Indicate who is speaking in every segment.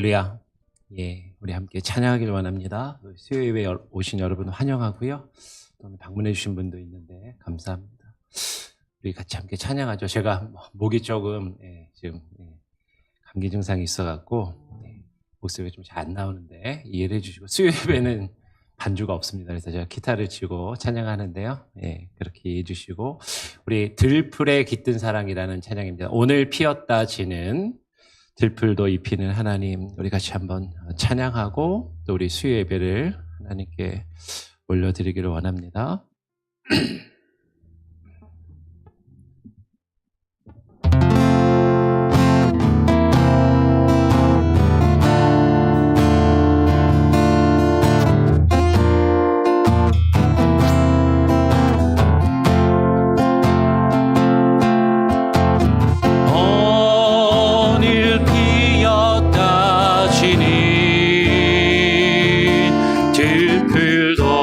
Speaker 1: 할렐루야. 예, 우리 함께 찬양하길 원합니다. 수요일에 오신 여러분 환영하고요. 또 방문해 주신 분도 있는데 감사합니다. 우리 같이 함께 찬양하죠. 제가 목이 조금 지금 감기 증상이 있어갖고 목소리가 좀 잘 안 나오는데 이해를 해주시고, 수요일에는 반주가 없습니다. 그래서 제가 기타를 치고 찬양하는데요. 그렇게 이해해 주시고, 우리 들풀에 깃든 사랑이라는 찬양입니다. 오늘 피었다 지는 들풀도 입히는 하나님, 우리 같이 한번 찬양하고 또 우리 수요 예배를 하나님께 올려드리기를 원합니다. 들풀도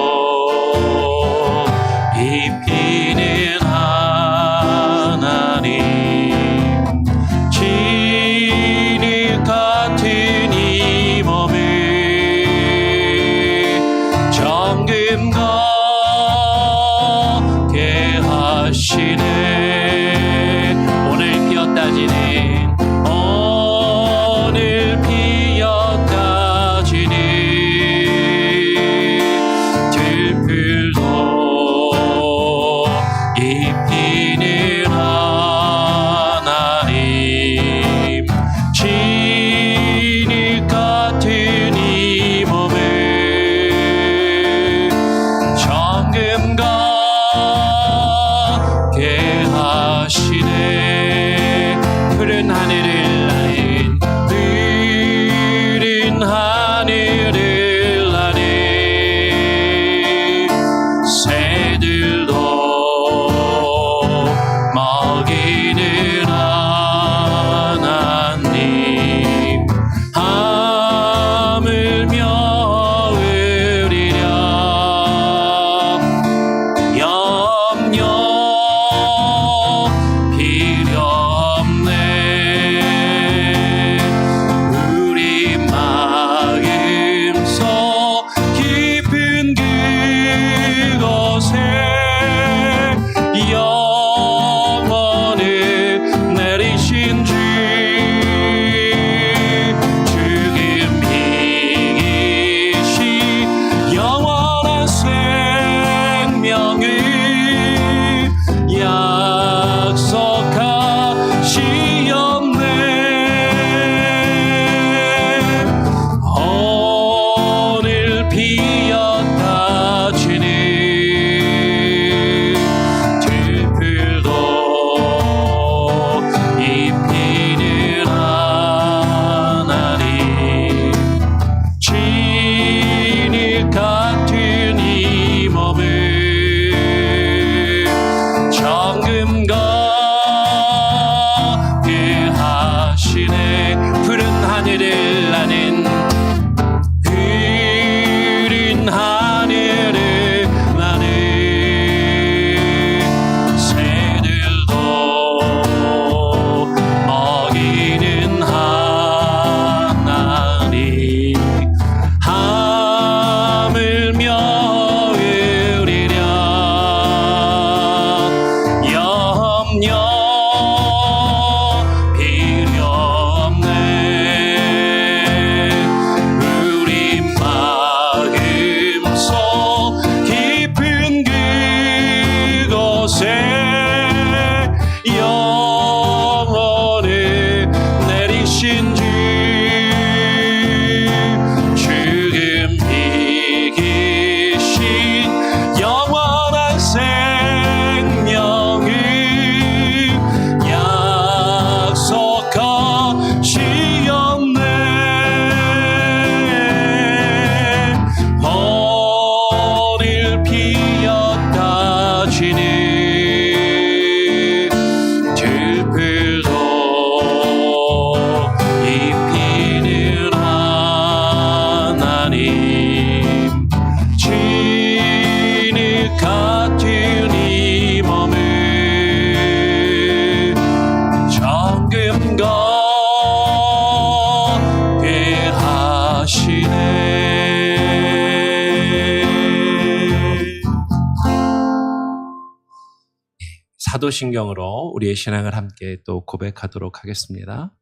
Speaker 1: 사도신경으로 우리의 신앙을 함께 또 고백하도록 하겠습니다.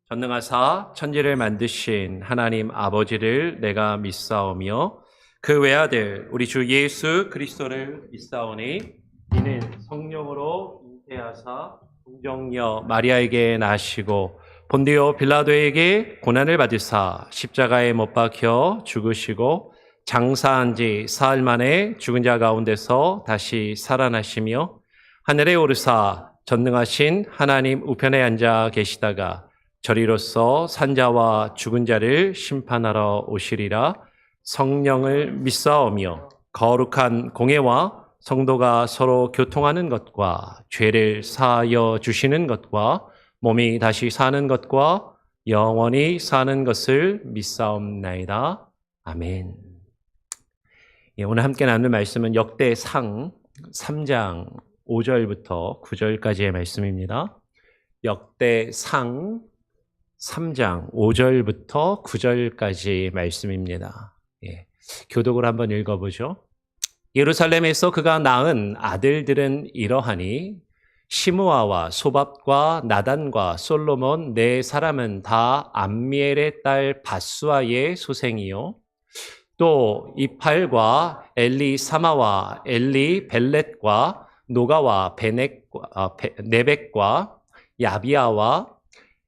Speaker 1: 전능하사 천지를 만드신 하나님 아버지를 내가 믿사오며 그 외아들 우리 주 예수 그리스도를 믿사오니 이는 성령으로 잉태하사 동정녀 마리아에게 나시고 본디오 빌라도에게 고난을 받으사 십자가에 못 박혀 죽으시고 장사한 지 사흘 만에 죽은 자 가운데서 다시 살아나시며 하늘에 오르사 전능하신 하나님 우편에 앉아 계시다가 저리로서 산자와 죽은 자를 심판하러 오시리라. 성령을 믿사오며 거룩한 공예와 성도가 서로 교통하는 것과 죄를 사하여 주시는 것과 몸이 다시 사는 것과 영원히 사는 것을 믿사옵나이다. 아멘. 오늘 함께 나눌 말씀은 역대상 3장 5절부터 9절까지의 말씀입니다. 역대상 3장 5절부터 9절까지 말씀입니다. 교독을 한번 읽어보죠. 예루살렘에서 그가 낳은 아들들은 이러하니 시므아와 소밥과 나단과 솔로몬 네 사람은 다 암미엘의 딸 바수아의 소생이요. 또 이팔과 엘리사마와 엘리벨렛과 노가와 네벡과 야비아와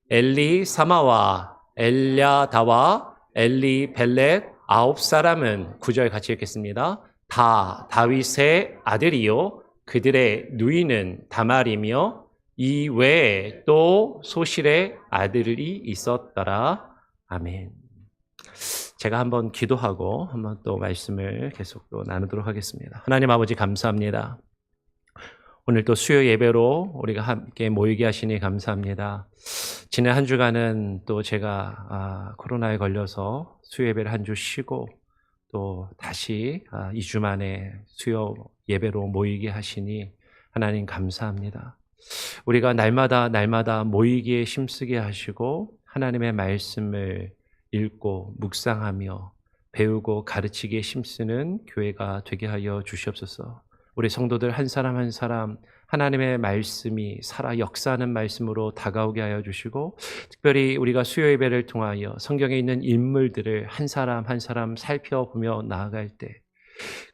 Speaker 1: 엘리사마와 엘야다와 엘리벨렛 9사람은 9절 같이 읽겠습니다. 다 다윗의 아들이요 그들의 누이는 다말이며 이 외에 또 소실의 아들이 있었더라. 아멘. 제가 한번 기도하고 한번 또 말씀을 계속 또 나누도록 하겠습니다. 하나님 아버지 감사합니다. 오늘 또 수요 예배로 우리가 함께 모이게 하시니 감사합니다. 지난 한 주간은 또 제가 코로나에 걸려서 수요 예배를 한 주 쉬고 또 다시 2주 만에 수요 예배로 모이게 하시니 하나님 감사합니다. 우리가 날마다 모이기에 힘쓰게 하시고 하나님의 말씀을 읽고 묵상하며 배우고 가르치기에 힘쓰는 교회가 되게 하여 주시옵소서. 우리 성도들 한 사람 한 사람 하나님의 말씀이 살아 역사하는 말씀으로 다가오게 하여 주시고 특별히 우리가 수요 예배를 통하여 성경에 있는 인물들을 한 사람 한 사람 살펴보며 나아갈 때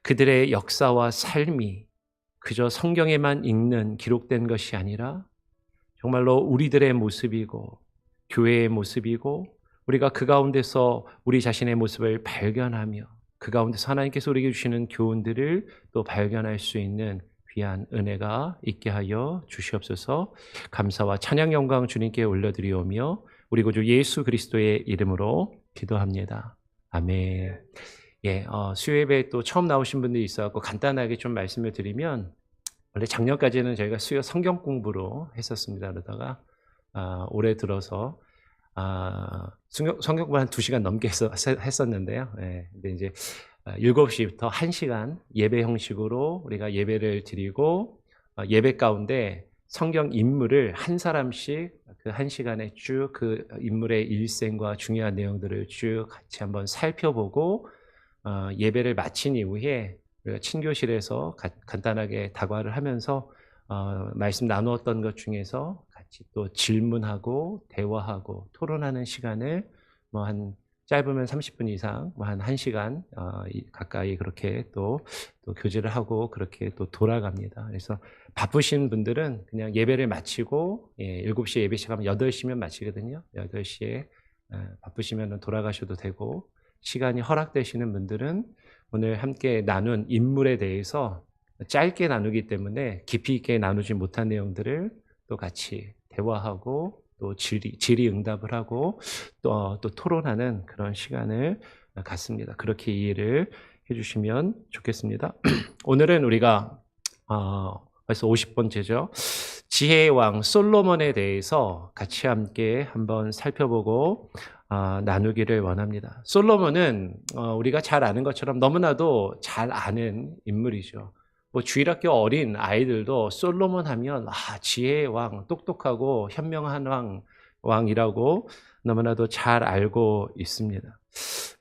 Speaker 1: 그들의 역사와 삶이 그저 성경에만 읽는 기록된 것이 아니라 정말로 우리들의 모습이고 교회의 모습이고 우리가 그 가운데서 우리 자신의 모습을 발견하며 그 가운데서 하나님께서 우리에게 주시는 교훈들을 또 발견할 수 있는 귀한 은혜가 있게 하여 주시옵소서. 감사와 찬양 영광 주님께 올려드리오며 우리 구주 예수 그리스도의 이름으로 기도합니다. 아멘. 수요 예배에 또 처음 나오신 분들이 있어서 간단하게 좀 말씀을 드리면 원래 작년까지는 저희가 수요 성경 공부로 했었습니다. 그러다가 올해 들어서 성경 공부 한 2시간 넘게 했었는데요. 근데 이제 7시부터 1시간 예배 형식으로 우리가 예배를 드리고 예배 가운데 성경 인물을 한 사람씩 그 1시간에 쭉 그 인물의 일생과 중요한 내용들을 쭉 같이 한번 살펴보고 예배를 마친 이후에 우리가 친교실에서 간단하게 다과를 하면서 말씀 나누었던 것 중에서 같이 또 질문하고 대화하고 토론하는 시간을 한 짧으면 30분 이상 한 1시간 가까이 그렇게 또 교제를 하고 그렇게 또 돌아갑니다. 그래서 바쁘신 분들은 그냥 예배를 마치고 7시에 예배 시작하면 8시면 마치거든요. 8시에 바쁘시면 돌아가셔도 되고 시간이 허락되시는 분들은 오늘 함께 나눈 인물에 대해서 짧게 나누기 때문에 깊이 있게 나누지 못한 내용들을 또 같이 대화하고 또 질의응답을 하고 또 토론하는 그런 시간을 갖습니다. 그렇게 이해를 해주시면 좋겠습니다. 오늘은 우리가 벌써 50번째죠. 지혜의 왕 솔로몬에 대해서 같이 함께 한번 살펴보고 나누기를 원합니다. 솔로몬은 우리가 잘 아는 것처럼 너무나도 잘 아는 인물이죠. 주일학교 어린 아이들도 솔로몬 하면 지혜의 왕, 똑똑하고 현명한 왕이라고 너무나도 잘 알고 있습니다.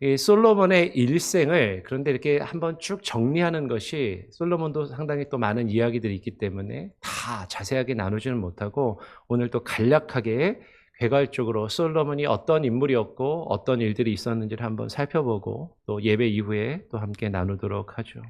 Speaker 1: 이 솔로몬의 일생을 그런데 이렇게 한번 쭉 정리하는 것이 솔로몬도 상당히 또 많은 이야기들이 있기 때문에 다 자세하게 나누지는 못하고 오늘 또 간략하게 개괄적으로 솔로몬이 어떤 인물이었고 어떤 일들이 있었는지를 한번 살펴보고 또 예배 이후에 또 함께 나누도록 하죠.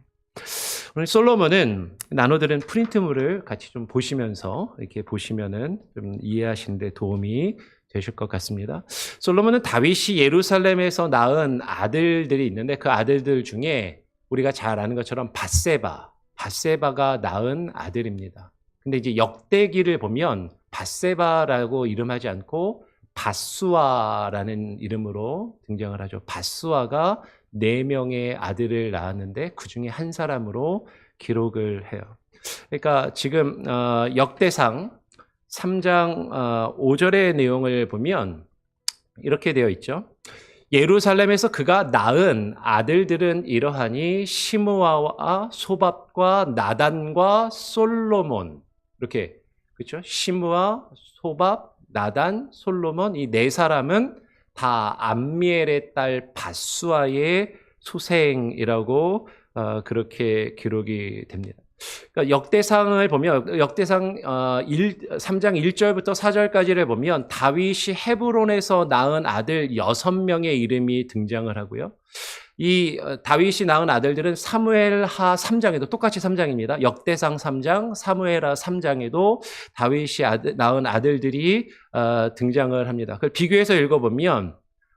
Speaker 1: 오늘 솔로몬은 나눠드린 프린트물을 같이 좀 보시면서 이렇게 보시면은 좀 이해하시는 데 도움이 되실 것 같습니다. 솔로몬은 다윗이 예루살렘에서 낳은 아들들이 있는데 그 아들들 중에 우리가 잘 아는 것처럼 밧세바가 낳은 아들입니다. 근데 이제 역대기를 보면 밧세바라고 이름하지 않고 밧수아라는 이름으로 등장을 하죠. 밧수아가 4명의 아들을 낳았는데 그 중에 한 사람으로 기록을 해요. 그러니까 지금 역대상 3장 5절의 내용을 보면 이렇게 되어 있죠. 예루살렘에서 그가 낳은 아들들은 이러하니 시므아와 소밥과 나단과 솔로몬, 이렇게 그렇죠? 시므아, 소밥, 나단, 솔로몬, 이 4사람은 다 암미엘의 딸 밧수아의 소생이라고 그렇게 기록이 됩니다. 그러니까 역대상을 보면 역대상 3장 1절부터 4절까지를 보면 다윗이 헤브론에서 낳은 아들 6명의 이름이 등장을 하고요. 이 다윗이 낳은 아들들은 사무엘하 3장에도 똑같이 3장입니다. 역대상 3장, 사무엘하 3장에도 다윗이 낳은 아들들이 등장을 합니다. 그걸 비교해서 읽어보면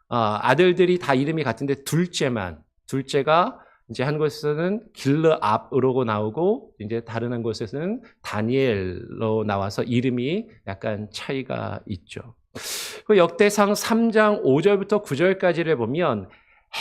Speaker 1: 아들들이 다 이름이 같은데 둘째가 이제 한 곳에서는 길르압으로 나오고 이제 다른 한 곳에서는 다니엘로 나와서 이름이 약간 차이가 있죠. 그 역대상 3장 5절부터 9절까지를 보면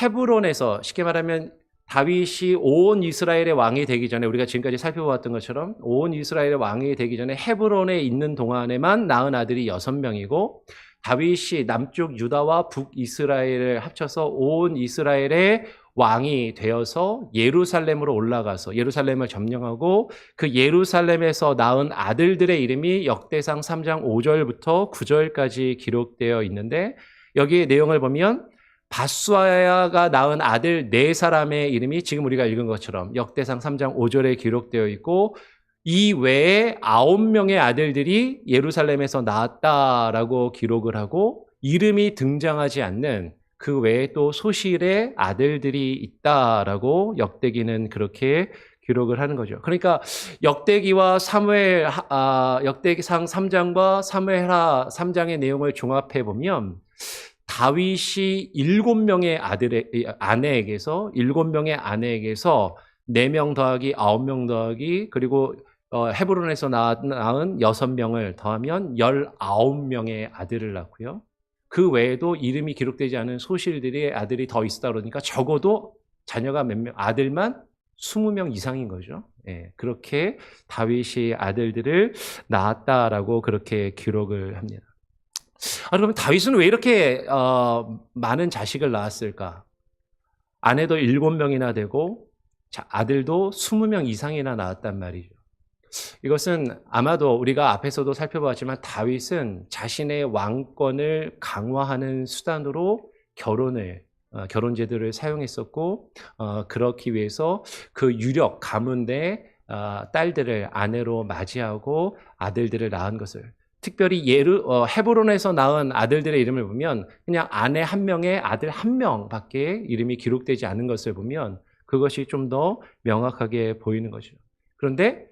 Speaker 1: 헤브론에서 쉽게 말하면 다윗이 온 이스라엘의 왕이 되기 전에 우리가 지금까지 살펴보았던 것처럼 온 이스라엘의 왕이 되기 전에 헤브론에 있는 동안에만 낳은 아들이 6명이고 다윗이 남쪽 유다와 북이스라엘을 합쳐서 온 이스라엘의 왕이 되어서 예루살렘으로 올라가서 예루살렘을 점령하고 그 예루살렘에서 낳은 아들들의 이름이 역대상 3장 5절부터 9절까지 기록되어 있는데 여기에 내용을 보면 밧수아가 낳은 아들 4사람의 이름이 지금 우리가 읽은 것처럼 역대상 3장 5절에 기록되어 있고 이 외에 9명의 아들들이 예루살렘에서 낳았다라고 기록을 하고 이름이 등장하지 않는 그 외에 또 소실의 아들들이 있다라고 역대기는 그렇게 기록을 하는 거죠. 그러니까 역대기와 역대기상 3장과 사무엘하 3장의 내용을 종합해 보면 다윗이 7명의 아내에게서 4명 더하기 9명 더하기 그리고 헤브론에서 낳은 6명을 더하면 19명의 아들을 낳고요. 그 외에도 이름이 기록되지 않은 소실들의 아들이 더 있다 그러니까 적어도 자녀가 몇 명, 아들만 20명 이상인 거죠. 예, 그렇게 다윗이 아들들을 낳았다라고 그렇게 기록을 합니다. 그러면 다윗은 왜 이렇게 많은 자식을 낳았을까? 아내도 7명이나 되고 아들도 20명 이상이나 낳았단 말이죠. 이것은 아마도 우리가 앞에서도 살펴봤지만 다윗은 자신의 왕권을 강화하는 수단으로 결혼 제도를 사용했었고 그렇기 위해서 그 유력 가문의 딸들을 아내로 맞이하고 아들들을 낳은 것을 특별히 헤브론에서 낳은 아들들의 이름을 보면 그냥 아내 1명에 아들 1명밖에 이름이 기록되지 않은 것을 보면 그것이 좀 더 명확하게 보이는 것이죠. 그런데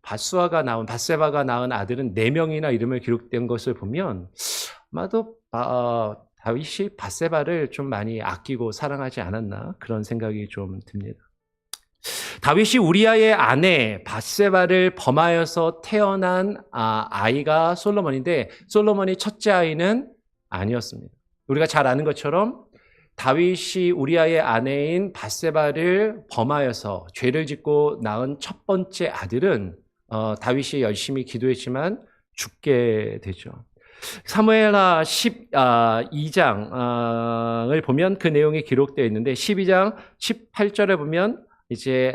Speaker 1: 밧세바가 낳은 아들은 4명이나 이름을 기록된 것을 보면 아마도 다윗이 밧세바를 좀 많이 아끼고 사랑하지 않았나 그런 생각이 좀 듭니다. 다윗이 우리아의 아내 밧세바를 범하여서 태어난 아이가 솔로몬인데 솔로몬이 첫째 아이는 아니었습니다. 우리가 잘 아는 것처럼 다윗이 우리아의 아내인 밧세바를 범하여서 죄를 짓고 낳은 첫 번째 아들은 다윗이 열심히 기도했지만 죽게 되죠. 사무엘하 12장을 보면 그 내용이 기록되어 있는데 12장 18절에 보면 이제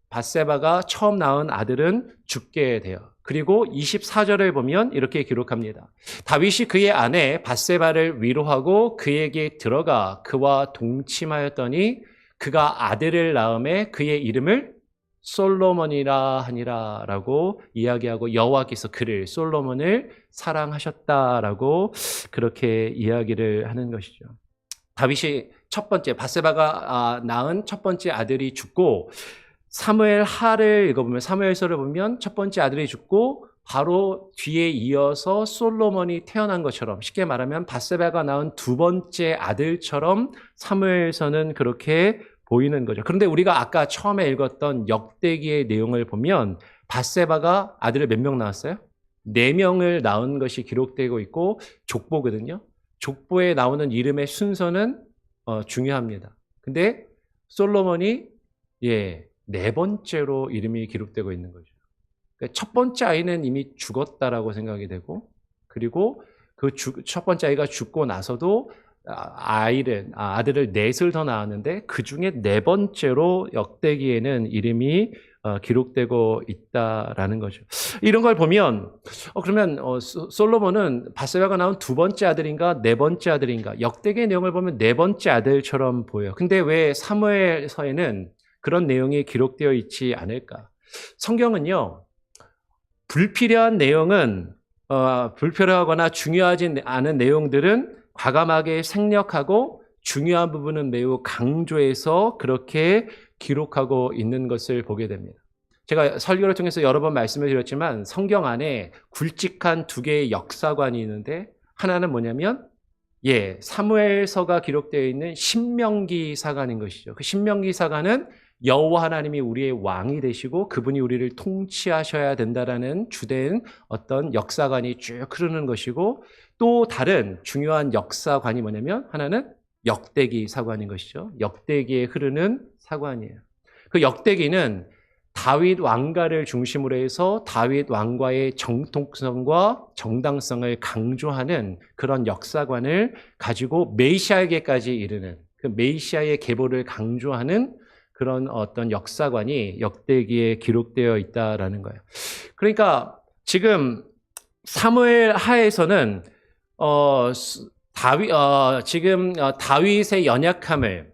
Speaker 1: 밧세바가 처음 낳은 아들은 죽게 돼요. 그리고 24절을 보면 이렇게 기록합니다. 다윗이 그의 아내 밧세바를 위로하고 그에게 들어가 그와 동침하였더니 그가 아들을 낳음에 그의 이름을 솔로몬이라 하니라라고 이야기하고 여호와께서 그를 솔로몬을 사랑하셨다라고 그렇게 이야기를 하는 것이죠. 다윗이 첫 번째 밧세바가 낳은 첫 번째 아들이 죽고 사무엘 하를 읽어보면 사무엘서를 보면 첫 번째 아들이 죽고 바로 뒤에 이어서 솔로몬이 태어난 것처럼 쉽게 말하면 밧세바가 낳은 두 번째 아들처럼 사무엘서는 그렇게 보이는 거죠. 그런데 우리가 아까 처음에 읽었던 역대기의 내용을 보면 밧세바가 아들을 몇 명 낳았어요? 4명을 낳은 것이 기록되고 있고 족보거든요. 족보에 나오는 이름의 순서는 중요합니다. 근데 솔로몬이 4번째로 이름이 기록되고 있는 거죠. 그러니까 첫 번째 아이는 이미 죽었다라고 생각이 되고 그리고 그 첫 번째 아이가 죽고 나서도 아들을 넷을 더 낳았는데 그 중에 4번째로 역대기에는 이름이 기록되고 있다라는 거죠. 이런 걸 보면 그러면 솔로몬은 밧세바가 낳은 두 번째 아들인가 네 번째 아들인가 역대기의 내용을 보면 네 번째 아들처럼 보여요. 근데 왜 사무엘서에는 그런 내용이 기록되어 있지 않을까? 성경은요 불필요한 내용은 불필요하거나 중요하지 않은 내용들은 과감하게 생략하고 중요한 부분은 매우 강조해서 그렇게 기록하고 있는 것을 보게 됩니다. 제가 설교를 통해서 여러 번 말씀을 드렸지만 성경 안에 굵직한 두 개의 역사관이 있는데 하나는 뭐냐면 사무엘서가 기록되어 있는 신명기 사관인 것이죠. 그 신명기 사관은 여호와 하나님이 우리의 왕이 되시고 그분이 우리를 통치하셔야 된다라는 주된 어떤 역사관이 쭉 흐르는 것이고 또 다른 중요한 역사관이 뭐냐면 하나는 역대기 사관인 것이죠. 역대기에 흐르는 사관이에요. 그 역대기는 다윗 왕가를 중심으로 해서 다윗 왕과의 정통성과 정당성을 강조하는 그런 역사관을 가지고 메시아에게까지 이르는 그 메시아의 계보를 강조하는 그런 어떤 역사관이 역대기에 기록되어 있다라는 거예요. 그러니까 지금 사무엘 하에서는 다윗의 연약함을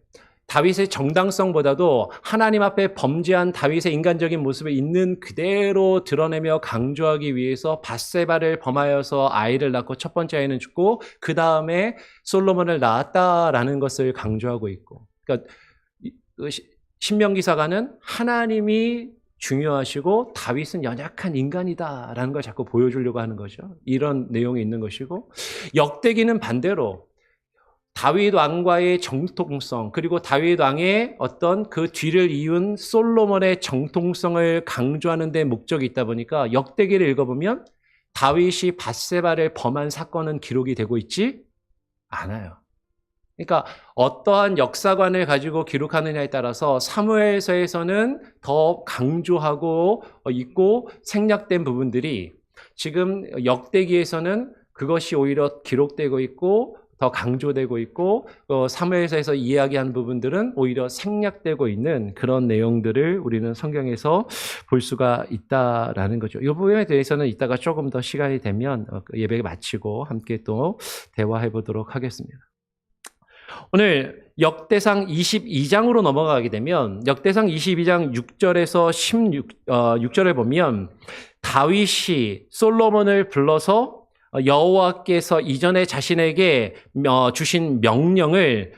Speaker 1: 다윗의 정당성보다도 하나님 앞에 범죄한 다윗의 인간적인 모습을 있는 그대로 드러내며 강조하기 위해서 밧세바를 범하여서 아이를 낳고 첫 번째 아이는 죽고 그 다음에 솔로몬을 낳았다라는 것을 강조하고 있고 그러니까 신명기사가는 하나님이 중요하시고 다윗은 연약한 인간이다라는 걸 자꾸 보여주려고 하는 거죠. 이런 내용이 있는 것이고 역대기는 반대로 다윗 왕과의 정통성 그리고 다윗 왕의 어떤 그 뒤를 이은 솔로몬의 정통성을 강조하는 데 목적이 있다 보니까 역대기를 읽어보면 다윗이 밧세바를 범한 사건은 기록이 되고 있지 않아요. 그러니까 어떠한 역사관을 가지고 기록하느냐에 따라서 사무엘서에서는 더 강조하고 있고 생략된 부분들이 지금 역대기에서는 그것이 오히려 기록되고 있고 더 강조되고 있고 사무엘서에서 이야기한 부분들은 오히려 생략되고 있는 그런 내용들을 우리는 성경에서 볼 수가 있다라는 거죠. 이 부분에 대해서는 이따가 조금 더 시간이 되면 예배 마치고 함께 또 대화해 보도록 하겠습니다. 오늘 역대상 22장으로 넘어가게 되면 역대상 22장 6절에서 16절을 보면 다윗이 솔로몬을 불러서 여호와께서 이전에 자신에게 주신 명령을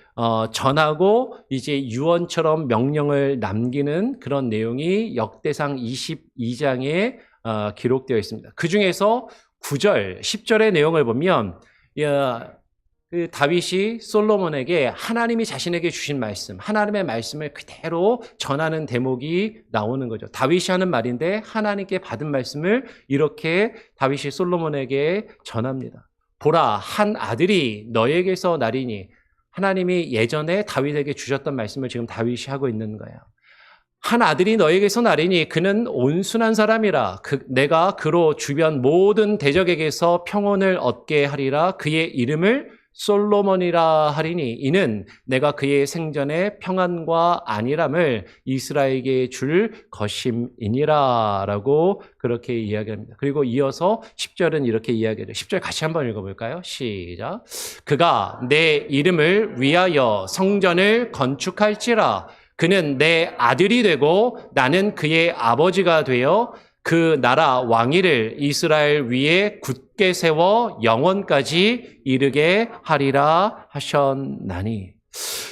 Speaker 1: 전하고 이제 유언처럼 명령을 남기는 그런 내용이 역대상 22장에 기록되어 있습니다. 그 중에서 9절, 10절의 내용을 보면 그 다윗이 솔로몬에게 하나님이 자신에게 주신 말씀, 하나님의 말씀을 그대로 전하는 대목이 나오는 거죠. 다윗이 하는 말인데 하나님께 받은 말씀을 이렇게 다윗이 솔로몬에게 전합니다. 보라, 한 아들이 너에게서 나리니 하나님이 예전에 다윗에게 주셨던 말씀을 지금 다윗이 하고 있는 거예요. 한 아들이 너에게서 나리니 그는 온순한 사람이라 내가 그로 주변 모든 대적에게서 평온을 얻게 하리라. 그의 이름을 솔로몬이라 하리니 이는 내가 그의 생전에 평안과 안일함을 이스라엘에게 줄 것임이니라 라고 그렇게 이야기합니다. 그리고 이어서 10절은 이렇게 이야기해요. 10절 같이 한번 읽어볼까요? 시작. 그가 내 이름을 위하여 성전을 건축할지라. 그는 내 아들이 되고 나는 그의 아버지가 되어 그 나라 왕위를 이스라엘 위에 굳게 세워 영원까지 이르게 하리라 하셨나니.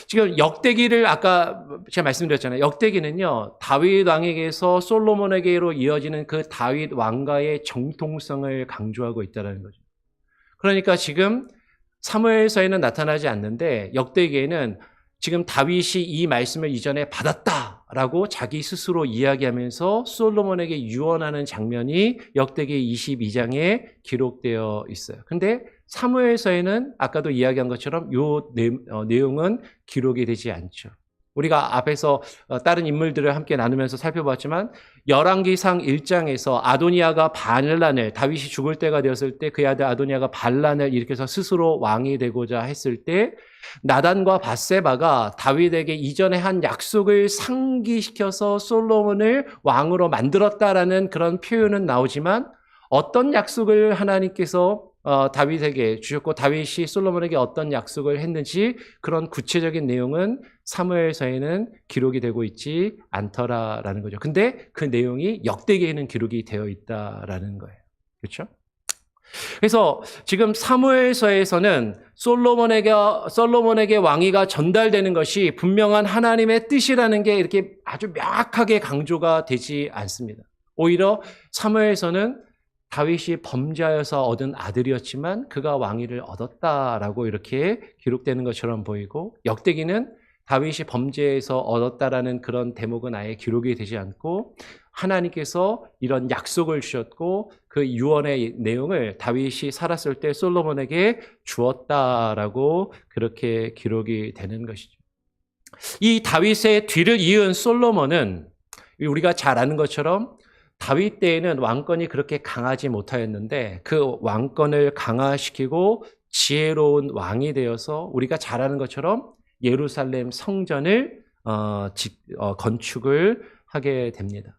Speaker 1: 지금 역대기를 아까 제가 말씀드렸잖아요. 역대기는요, 다윗 왕에게서 솔로몬에게로 이어지는 그 다윗 왕가의 정통성을 강조하고 있다는 거죠. 그러니까 지금 사무엘서에는 나타나지 않는데 역대기에는 지금 다윗이 이 말씀을 이전에 받았다라고 자기 스스로 이야기하면서 솔로몬에게 유언하는 장면이 역대기 22장에 기록되어 있어요. 근데 사무엘서에는 아까도 이야기한 것처럼 이 내용은 기록이 되지 않죠. 우리가 앞에서 다른 인물들을 함께 나누면서 살펴봤지만 열왕기상 1장에서 아도니아가 반란을, 다윗이 죽을 때가 되었을 때 그의 아들 아도니아가 반란을 일으켜서 스스로 왕이 되고자 했을 때 나단과 밧세바가 다윗에게 이전에 한 약속을 상기시켜서 솔로몬을 왕으로 만들었다라는 그런 표현은 나오지만 어떤 약속을 하나님께서 다윗에게 주셨고 다윗이 솔로몬에게 어떤 약속을 했는지 그런 구체적인 내용은 사무엘서에는 기록이 되고 있지 않더라라는 거죠. 근데 그 내용이 역대기에는 기록이 되어 있다라는 거예요. 그렇죠? 그래서 지금 사무엘서에서는 솔로몬에게 왕위가 전달되는 것이 분명한 하나님의 뜻이라는 게 이렇게 아주 명확하게 강조가 되지 않습니다. 오히려 사무엘서는 다윗이 범죄하여서 얻은 아들이었지만 그가 왕위를 얻었다라고 이렇게 기록되는 것처럼 보이고 역대기는 다윗이 범죄해서 얻었다라는 그런 대목은 아예 기록이 되지 않고 하나님께서 이런 약속을 주셨고 그 유언의 내용을 다윗이 살았을 때 솔로몬에게 주었다라고 그렇게 기록이 되는 것이죠. 이 다윗의 뒤를 이은 솔로몬은 우리가 잘 아는 것처럼 다윗 때에는 왕권이 그렇게 강하지 못하였는데 그 왕권을 강화시키고 지혜로운 왕이 되어서 우리가 잘 아는 것처럼 예루살렘 성전을 건축을 하게 됩니다.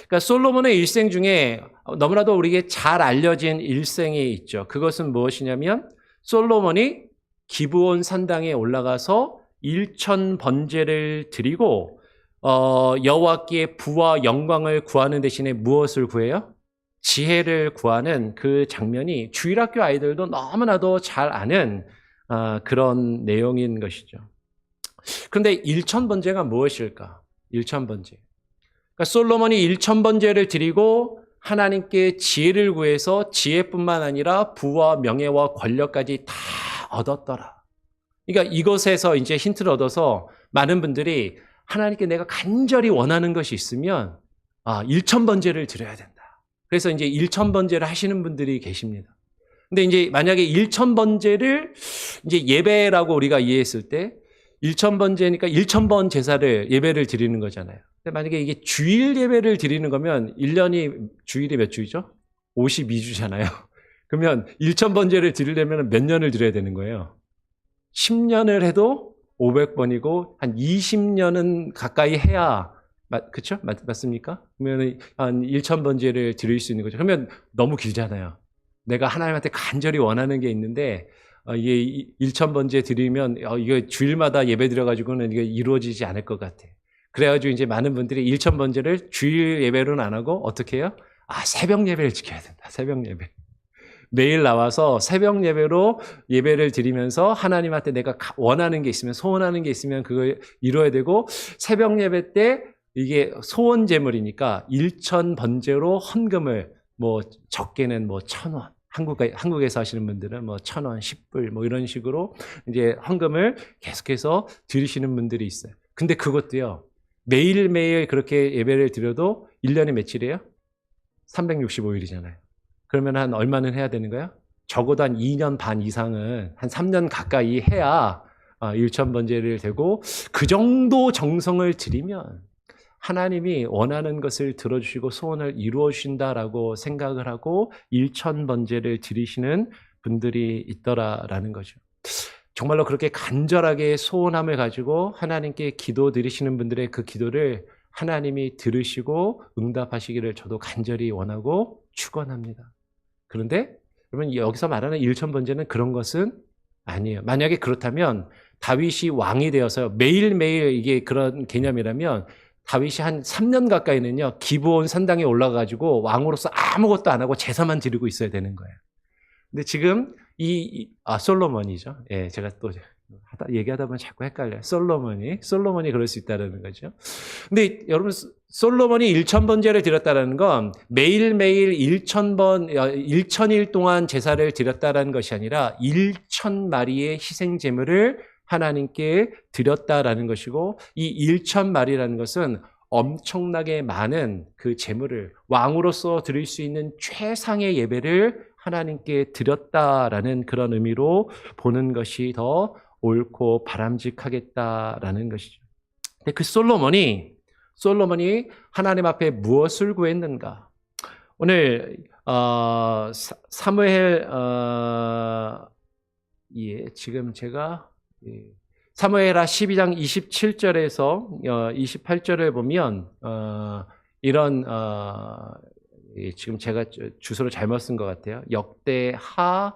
Speaker 1: 그러니까 솔로몬의 일생 중에 너무나도 우리에게 잘 알려진 일생이 있죠. 그것은 무엇이냐면 솔로몬이 기브온 산당에 올라가서 1천 번제를 드리고 여호와께 부와 영광을 구하는 대신에 무엇을 구해요? 지혜를 구하는 그 장면이 주일학교 아이들도 너무나도 잘 아는 그런 내용인 것이죠. 그런데 1천 번제가 무엇일까? 1천 번제. 그러니까 솔로몬이 1천 번제를 드리고 하나님께 지혜를 구해서 지혜뿐만 아니라 부와 명예와 권력까지 다 얻었더라. 그러니까 이것에서 이제 힌트를 얻어서 많은 분들이 하나님께 내가 간절히 원하는 것이 있으면 1천 번제를 드려야 된다. 그래서 이제 1천 번제를 하시는 분들이 계십니다. 근데 이제 만약에 1천 번제를 이제 예배라고 우리가 이해했을 때 1천 번제니까 1천 번 제사를 예배를 드리는 거잖아요. 근데 만약에 이게 주일 예배를 드리는 거면 1년이 주일이 몇 주이죠? 52주잖아요. 그러면 1천 번제를 드리려면 몇 년을 드려야 되는 거예요? 10년을 해도 500번이고 한 20년은 가까이 해야 그렇죠? 맞습니까? 그러면 한 1천 번제를 드릴 수 있는 거죠. 그러면 너무 길잖아요. 내가 하나님한테 간절히 원하는 게 있는데 이게 1천 번제 드리면 이거 주일마다 예배 드려가지고는 이게 이루어지지 않을 것 같아. 그래가지고 이제 많은 분들이 1천 번제를 주일 예배로는 안 하고 어떻게 해요? 새벽 예배를 지켜야 된다. 새벽 예배. 매일 나와서 새벽 예배로 예배를 드리면서 하나님한테 내가 원하는 게 있으면 소원하는 게 있으면 그걸 이루어야 되고 새벽 예배 때 이게 소원 제물이니까 1천 번제로 헌금을 뭐 적게는 뭐 1,000원 한국에서 하시는 분들은 뭐 1,000원, 10불 뭐 이런 식으로 이제 헌금을 계속해서 드리시는 분들이 있어요. 근데 그것도요. 매일매일 그렇게 예배를 드려도 1년에 며칠이에요? 365일이잖아요. 그러면 한 얼마는 해야 되는 거야? 적어도 한 2년 반 이상은 한 3년 가까이 해야 1천 번제를 되고 그 정도 정성을 들이면 하나님이 원하는 것을 들어주시고 소원을 이루어 주신다라고 생각을 하고 1천 번제를 드리시는 분들이 있더라라는 거죠. 정말로 그렇게 간절하게 소원함을 가지고 하나님께 기도 드리시는 분들의 그 기도를 하나님이 들으시고 응답하시기를 저도 간절히 원하고 축원합니다. 그런데 여러분 여기서 말하는 일천번제는 그런 것은 아니에요. 만약에 그렇다면 다윗이 왕이 되어서 매일매일 이게 그런 개념이라면 다윗이 한 3년 가까이는요 기브온 산당에 올라가가지고 왕으로서 아무것도 안 하고 제사만 드리고 있어야 되는 거예요. 근데 지금 솔로몬이죠. 예, 제가 또 얘기하다 보면 자꾸 헷갈려요. 솔로몬이 그럴 수 있다는 거죠. 근데 여러분, 솔로몬이 1000번제를 드렸다는 건 매일매일 1000일 동안 제사를 드렸다는 것이 아니라 1000마리의 희생제물을 하나님께 드렸다라는 것이고, 이 1000마리라는 것은 엄청나게 많은 그 제물을 왕으로서 드릴 수 있는 최상의 예배를 하나님께 드렸다라는 그런 의미로 보는 것이 더 옳고 바람직하겠다라는 것이죠. 근데 그 솔로몬이 하나님 앞에 무엇을 구했는가? 오늘 사무엘 지금 제가 사무엘하 12장 27절에서 28절을 보면 이런 지금 제가 주소를 잘못 쓴 것 같아요. 역대하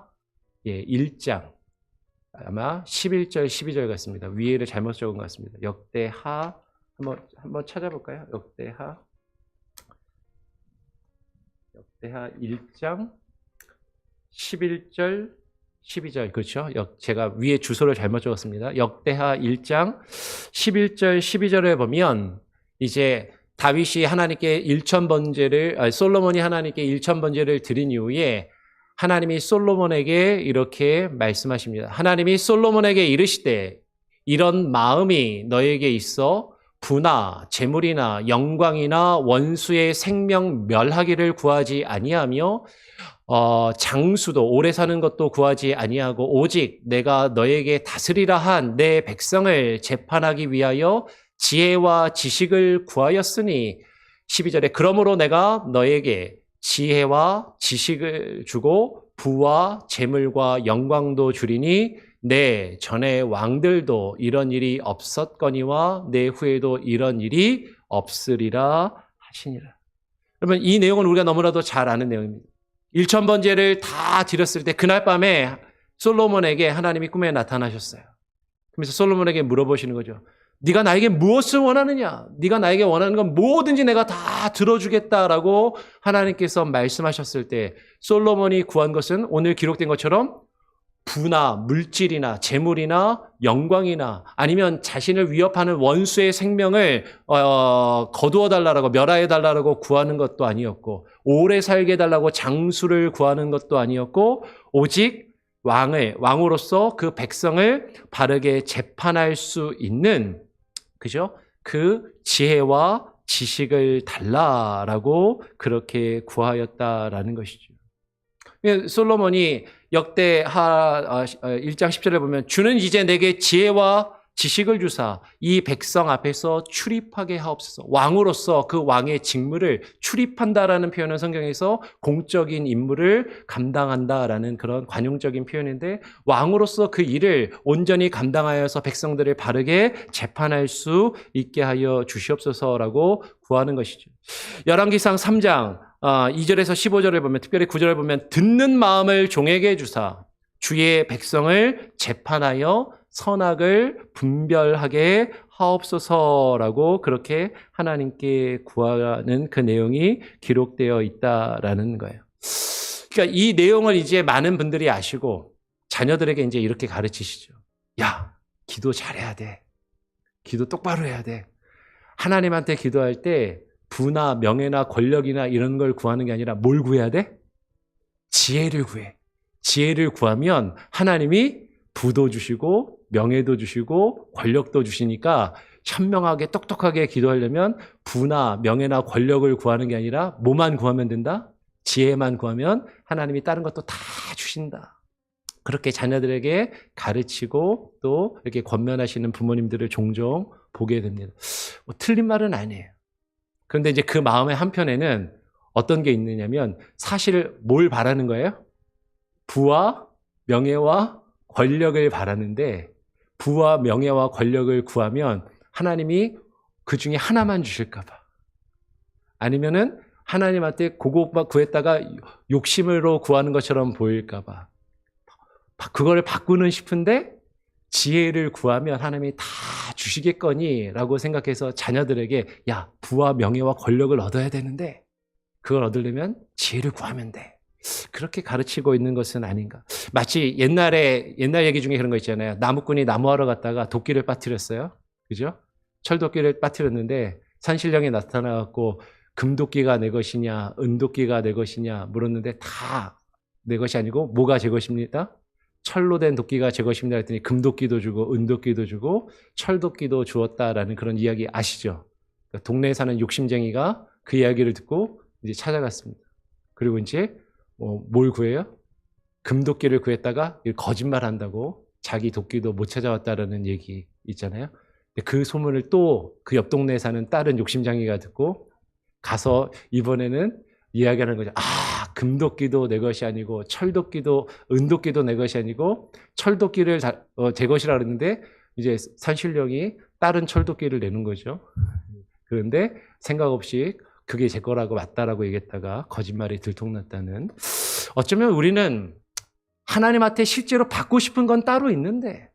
Speaker 1: 1장 아마 11절 12절 같습니다. 위에를 잘못 적은 것 같습니다. 역대하 한번 찾아볼까요? 역대하 1장 11절 12절 그렇죠? 제가 위에 주소를 잘못 적었습니다. 역대하 1장 11절 12절에 보면 이제 다윗이 하나님께 솔로몬이 하나님께 1000번제를 드린 이후에 하나님이 솔로몬에게 이렇게 말씀하십니다. 하나님이 솔로몬에게 이르시되 이런 마음이 너에게 있어 부나 재물이나 영광이나 원수의 생명 멸하기를 구하지 아니하며 장수도 오래 사는 것도 구하지 아니하고 오직 내가 너에게 다스리라 한 내 백성을 재판하기 위하여 지혜와 지식을 구하였으니 12절에 그러므로 내가 너에게 지혜와 지식을 주고 부와 재물과 영광도 주리니 내 전에 왕들도 이런 일이 없었거니와 내 후에도 이런 일이 없으리라 하시니라. 여러분 이 내용은 우리가 너무나도 잘 아는 내용입니다. 1000번제를 다 드렸을 때 그날 밤에 솔로몬에게 하나님이 꿈에 나타나셨어요. 그래서 솔로몬에게 물어보시는 거죠. 네가 나에게 무엇을 원하느냐? 네가 나에게 원하는 건 뭐든지 내가 다 들어주겠다라고 하나님께서 말씀하셨을 때 솔로몬이 구한 것은 오늘 기록된 것처럼 부나 물질이나 재물이나 영광이나 아니면 자신을 위협하는 원수의 생명을 거두어 달라고 멸하여 달라고 구하는 것도 아니었고 오래 살게 해달라고 장수를 구하는 것도 아니었고 오직 왕으로서 그 백성을 바르게 재판할 수 있는 그죠? 그 지혜와 지식을 달라라고 그렇게 구하였다라는 것이죠. 솔로몬이 역대하 1장 10절에 보면 주는 이제 내게 지혜와 지식을 주사 이 백성 앞에서 출입하게 하옵소서. 왕으로서 그 왕의 직무를 출입한다라는 표현은 성경에서 공적인 임무를 감당한다라는 그런 관용적인 표현인데 왕으로서 그 일을 온전히 감당하여서 백성들을 바르게 재판할 수 있게 하여 주시옵소서라고 구하는 것이죠. 열왕기상 3장 2절에서 15절을 보면 특별히 9절을 보면 듣는 마음을 종에게 주사 주의 백성을 재판하여 선악을 분별하게 하옵소서라고 그렇게 하나님께 구하는 그 내용이 기록되어 있다라는 거예요. 그러니까 이 내용을 이제 많은 분들이 아시고 자녀들에게 이제 이렇게 가르치시죠. 야, 기도 잘해야 돼. 기도 똑바로 해야 돼. 하나님한테 기도할 때 부나 명예나 권력이나 이런 걸 구하는 게 아니라 뭘 구해야 돼? 지혜를 구해. 지혜를 구하면 하나님이 부도 주시고 명예도 주시고 권력도 주시니까 현명하게 똑똑하게 기도하려면 부나 명예나 권력을 구하는 게 아니라 뭐만 구하면 된다? 지혜만 구하면 하나님이 다른 것도 다 주신다. 그렇게 자녀들에게 가르치고 또 이렇게 권면하시는 부모님들을 종종 보게 됩니다. 틀린 말은 아니에요. 그런데 이제 그 마음의 한편에는 어떤 게 있느냐면 사실 뭘 바라는 거예요? 부와 명예와 권력을 바라는데 부와 명예와 권력을 구하면 하나님이 그 중에 하나만 주실까 봐. 아니면은 하나님한테 그것만 구했다가 욕심으로 구하는 것처럼 보일까 봐. 그걸 바꾸는 싶은데 지혜를 구하면 하나님이 다 주시겠거니 라고 생각해서 자녀들에게 야, 부와 명예와 권력을 얻어야 되는데 그걸 얻으려면 지혜를 구하면 돼. 그렇게 가르치고 있는 것은 아닌가. 마치 옛날 얘기 중에 그런 거 있잖아요. 나무꾼이 나무하러 갔다가 도끼를 빠뜨렸어요. 그죠? 철도끼를 빠뜨렸는데 산신령이 나타나갖고 금도끼가 내 것이냐 은도끼가 내 것이냐 물었는데 다 내 것이 아니고 뭐가 제 것입니다? 철로 된 도끼가 제 것입니다 했더니 금도끼도 주고 은도끼도 주고 철도끼도 주었다라는 그런 이야기 아시죠? 그러니까 동네에 사는 욕심쟁이가 그 이야기를 듣고 이제 찾아갔습니다. 그리고 이제 뭘 구해요? 금도끼를 구했다가 거짓말한다고 자기 도끼도 못 찾아왔다라는 얘기 있잖아요. 그 소문을 또 그 옆 동네에 사는 다른 욕심쟁이가 듣고 가서 이번에는 이야기하는 거죠. 금도끼도 내 것이 아니고 철도끼도 은도끼도 내 것이 아니고 철도끼를 제 것이라 그랬는데 이제 산신령이 다른 철도끼를 내는 거죠. 그런데 생각 없이 그게 제 거라고 맞다라고 얘기했다가 거짓말이 들통났다는. 어쩌면 우리는 하나님한테 실제로 받고 싶은 건 따로 있는데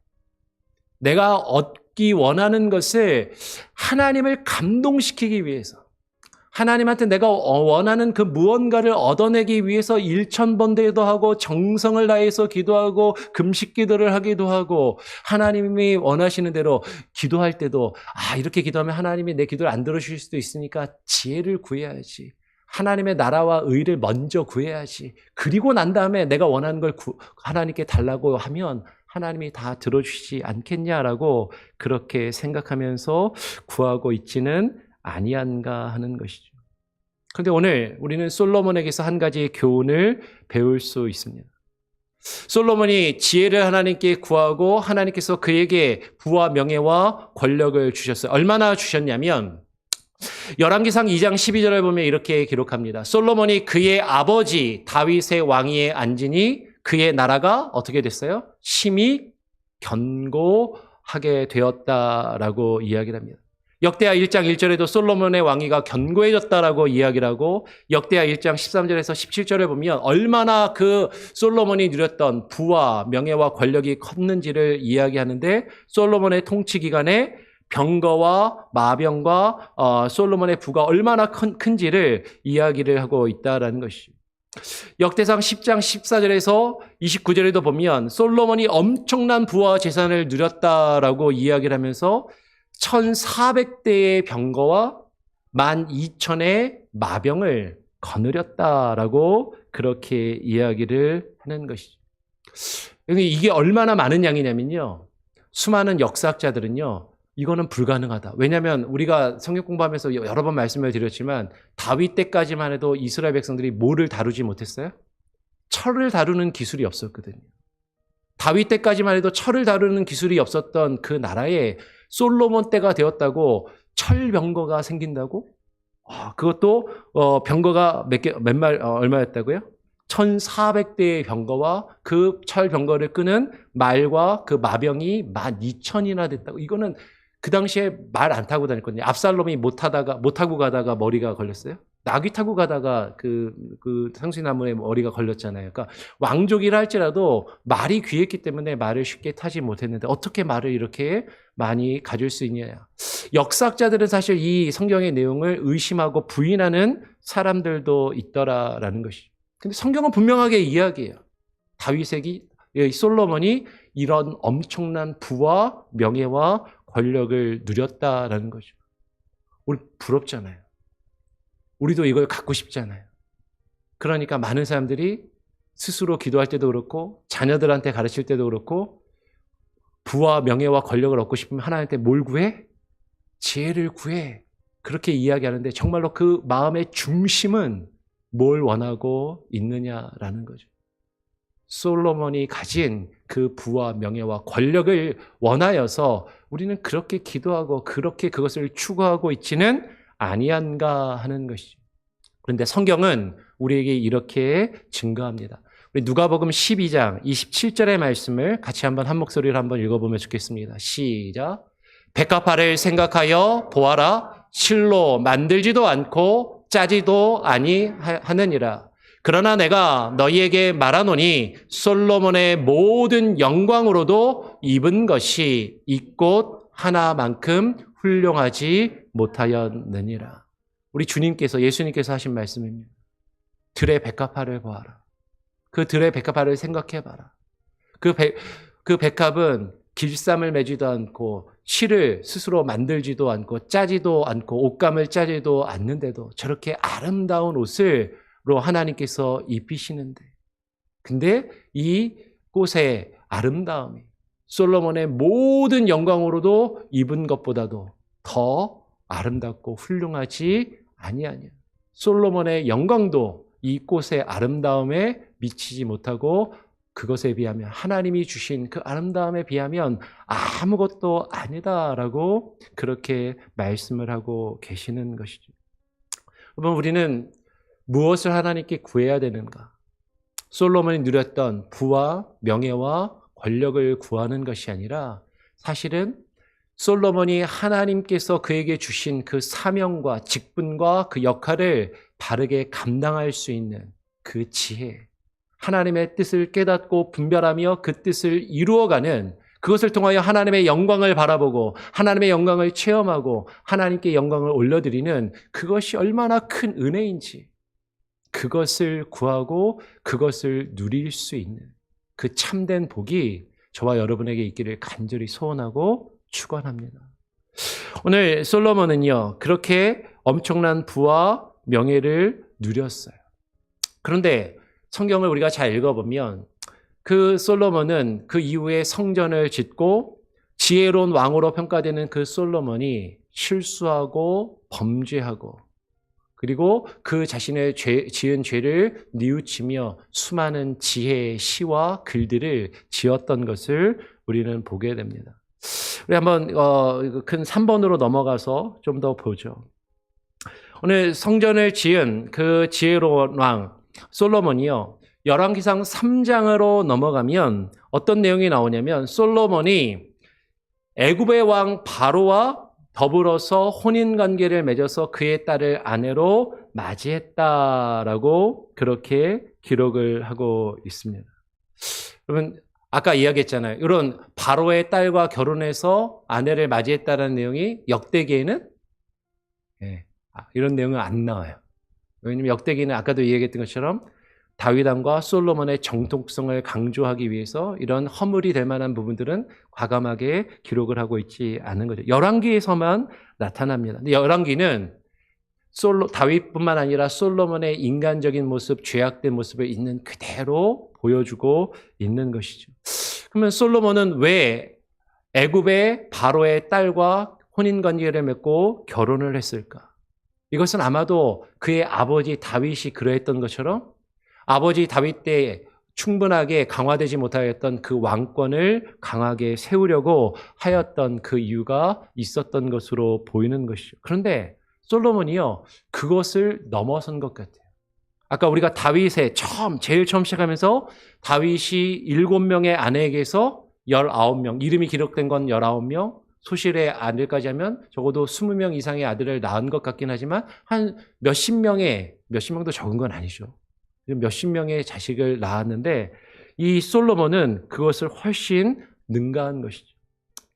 Speaker 1: 내가 얻기 원하는 것을 하나님을 감동시키기 위해서 하나님한테 내가 원하는 그 무언가를 얻어내기 위해서 1000번대도 하고 정성을 다해서 기도하고 금식 기도를 하기도 하고 하나님이 원하시는 대로 기도할 때도 이렇게 기도하면 하나님이 내 기도를 안 들어주실 수도 있으니까 지혜를 구해야지. 하나님의 나라와 의를 먼저 구해야지. 그리고 난 다음에 내가 원하는 걸 하나님께 달라고 하면 하나님이 다 들어주시지 않겠냐라고 그렇게 생각하면서 구하고 있지는 아니한가 하는 것이죠. 그런데 오늘 우리는 솔로몬에게서 한 가지 교훈을 배울 수 있습니다. 솔로몬이 지혜를 하나님께 구하고 하나님께서 그에게 부와 명예와 권력을 주셨어요. 얼마나 주셨냐면 열왕기상 2장 12절을 보면 이렇게 기록합니다. 솔로몬이 그의 아버지 다윗의 왕위에 앉으니 그의 나라가 어떻게 됐어요? 심히 견고하게 되었다라고 이야기를 합니다. 역대하 1장 1절에도 솔로몬의 왕위가 견고해졌다라고 이야기를 하고 역대하 1장 13절에서 17절에 보면 얼마나 그 솔로몬이 누렸던 부와 명예와 권력이 컸는지를 이야기하는데 솔로몬의 통치 기간에 병거와 마병과 솔로몬의 부가 얼마나 큰지를 이야기를 하고 있다라는 것이죠. 역대상 10장 14절에서 29절에도 보면 솔로몬이 엄청난 부와 재산을 누렸다라고 이야기를 하면서 1400대의 병거와 12,000의 마병을 거느렸다라고 그렇게 이야기를 하는 것이죠. 이게 얼마나 많은 양이냐면요. 수많은 역사학자들은요. 이거는 불가능하다. 왜냐하면 우리가 성경 공부하면서 여러 번 말씀을 드렸지만 다윗 때까지만 해도 이스라엘 백성들이 뭐를 다루지 못했어요? 철을 다루는 기술이 없었거든요. 다윗 때까지만 해도 철을 다루는 기술이 없었던 그 나라에 솔로몬 때가 되었다고 철병거가 생긴다고? 그것도 병거가 얼마였다고요? 1400대의 병거와 그 철병거를 끄는 말과 그 마병이 12,000이나 됐다고. 이거는 그 당시에 말 안 타고 다녔거든요. 압살롬이 못 타고 가다가 머리가 걸렸어요. 나귀 타고 가다가 그 상수나무에 머리가 걸렸잖아요. 그러니까 왕족이라 할지라도 말이 귀했기 때문에 말을 쉽게 타지 못했는데 어떻게 말을 이렇게 많이 가질 수 있냐. 역사학자들은 사실 이 성경의 내용을 의심하고 부인하는 사람들도 있더라라는 것이죠. 근데 성경은 분명하게 이야기해요. 솔로몬이 이런 엄청난 부와 명예와 권력을 누렸다라는 거죠. 우리 부럽잖아요. 우리도 이걸 갖고 싶잖아요. 그러니까 많은 사람들이 스스로 기도할 때도 그렇고 자녀들한테 가르칠 때도 그렇고 부와 명예와 권력을 얻고 싶으면 하나님한테 뭘 구해? 지혜를 구해. 그렇게 이야기하는데 정말로 그 마음의 중심은 뭘 원하고 있느냐라는 거죠. 솔로몬이 가진 그 부와 명예와 권력을 원하여서 우리는 그렇게 기도하고 그렇게 그것을 추구하고 있지는 아니한가 하는 것이죠. 그런데 성경은 우리에게 이렇게 증거합니다. 우리 누가복음 12장 27절의 말씀을 같이 한번 한 목소리로 한번 읽어보면 좋겠습니다. 시작. 백합화를 생각하여 보아라. 실로 만들지도 않고 짜지도 아니하느니라. 그러나 내가 너희에게 말하노니 솔로몬의 모든 영광으로도 입은 것이 이 꽃 하나만큼 훌륭하지 못하였느니라. 우리 주님께서, 예수님께서 하신 말씀입니다. 들의 백합화를 보아라. 그 들의 백합화를 생각해봐라. 그 백합은 길쌈을 매지도 않고 실을 스스로 만들지도 않고 짜지도 않고 옷감을 짜지도 않는데도 저렇게 아름다운 옷으로 하나님께서 입히시는데, 근데 이 꽃의 아름다움이 솔로몬의 모든 영광으로도 입은 것보다도 더 아름답고 훌륭하지 아니하냐. 솔로몬의 영광도 이 꽃의 아름다움에 미치지 못하고 그것에 비하면, 하나님이 주신 그 아름다움에 비하면 아무것도 아니다라고 그렇게 말씀을 하고 계시는 것이죠. 여러분, 우리는 무엇을 하나님께 구해야 되는가? 솔로몬이 누렸던 부와 명예와 권력을 구하는 것이 아니라, 사실은 솔로몬이 하나님께서 그에게 주신 그 사명과 직분과 그 역할을 바르게 감당할 수 있는 그 지혜, 하나님의 뜻을 깨닫고 분별하며 그 뜻을 이루어가는, 그것을 통하여 하나님의 영광을 바라보고 하나님의 영광을 체험하고 하나님께 영광을 올려드리는, 그것이 얼마나 큰 은혜인지, 그것을 구하고 그것을 누릴 수 있는 그 참된 복이 저와 여러분에게 있기를 간절히 소원하고 축원합니다. 오늘 솔로몬은요, 그렇게 엄청난 부와 명예를 누렸어요. 그런데 성경을 우리가 잘 읽어보면 그 솔로몬은 그 이후에 성전을 짓고 지혜로운 왕으로 평가되는 그 솔로몬이 실수하고 범죄하고, 그리고 그 자신의 지은 죄를 뉘우치며 수많은 지혜의 시와 글들을 지었던 것을 우리는 보게 됩니다. 우리 한번 큰 3번으로 넘어가서 좀 더 보죠. 오늘 성전을 지은 그 지혜로운 왕 솔로몬이요, 열왕기상 3장으로 넘어가면 어떤 내용이 나오냐면, 솔로몬이 애굽의 왕 바로와 더불어서 혼인관계를 맺어서 그의 딸을 아내로 맞이했다라고 그렇게 기록을 하고 있습니다. 여러분, 아까 이야기했잖아요. 이런 바로의 딸과 결혼해서 아내를 맞이했다는 내용이 역대기에는 이런 내용은 안 나와요. 왜냐하면 역대기는 아까도 이야기했던 것처럼 다윗 왕과 솔로몬의 정통성을 강조하기 위해서 이런 허물이 될 만한 부분들은 과감하게 기록을 하고 있지 않은 거죠. 열왕기에서만 나타납니다. 근데 열왕기는 다윗뿐만 아니라 솔로몬의 인간적인 모습, 죄악된 모습을 있는 그대로 보여주고 있는 것이죠. 그러면 솔로몬은 왜 애굽의 바로의 딸과 혼인관계를 맺고 결혼을 했을까? 이것은 아마도 그의 아버지 다윗이 그러했던 것처럼 아버지 다윗 때 충분하게 강화되지 못하였던 그 왕권을 강하게 세우려고 하였던 그 이유가 있었던 것으로 보이는 것이죠. 그런데 솔로몬이요, 그것을 넘어선 것 같아요. 아까 우리가 다윗의 제일 처음 시작하면서 다윗이 7명의 아내에게서 19명, 이름이 기록된 건 19명, 소실의 아들까지 하면 적어도 20명 이상의 아들을 낳은 것 같긴 하지만 한 몇십 명도 적은 건 아니죠. 몇십 명의 자식을 낳았는데 이 솔로몬은 그것을 훨씬 능가한 것이죠.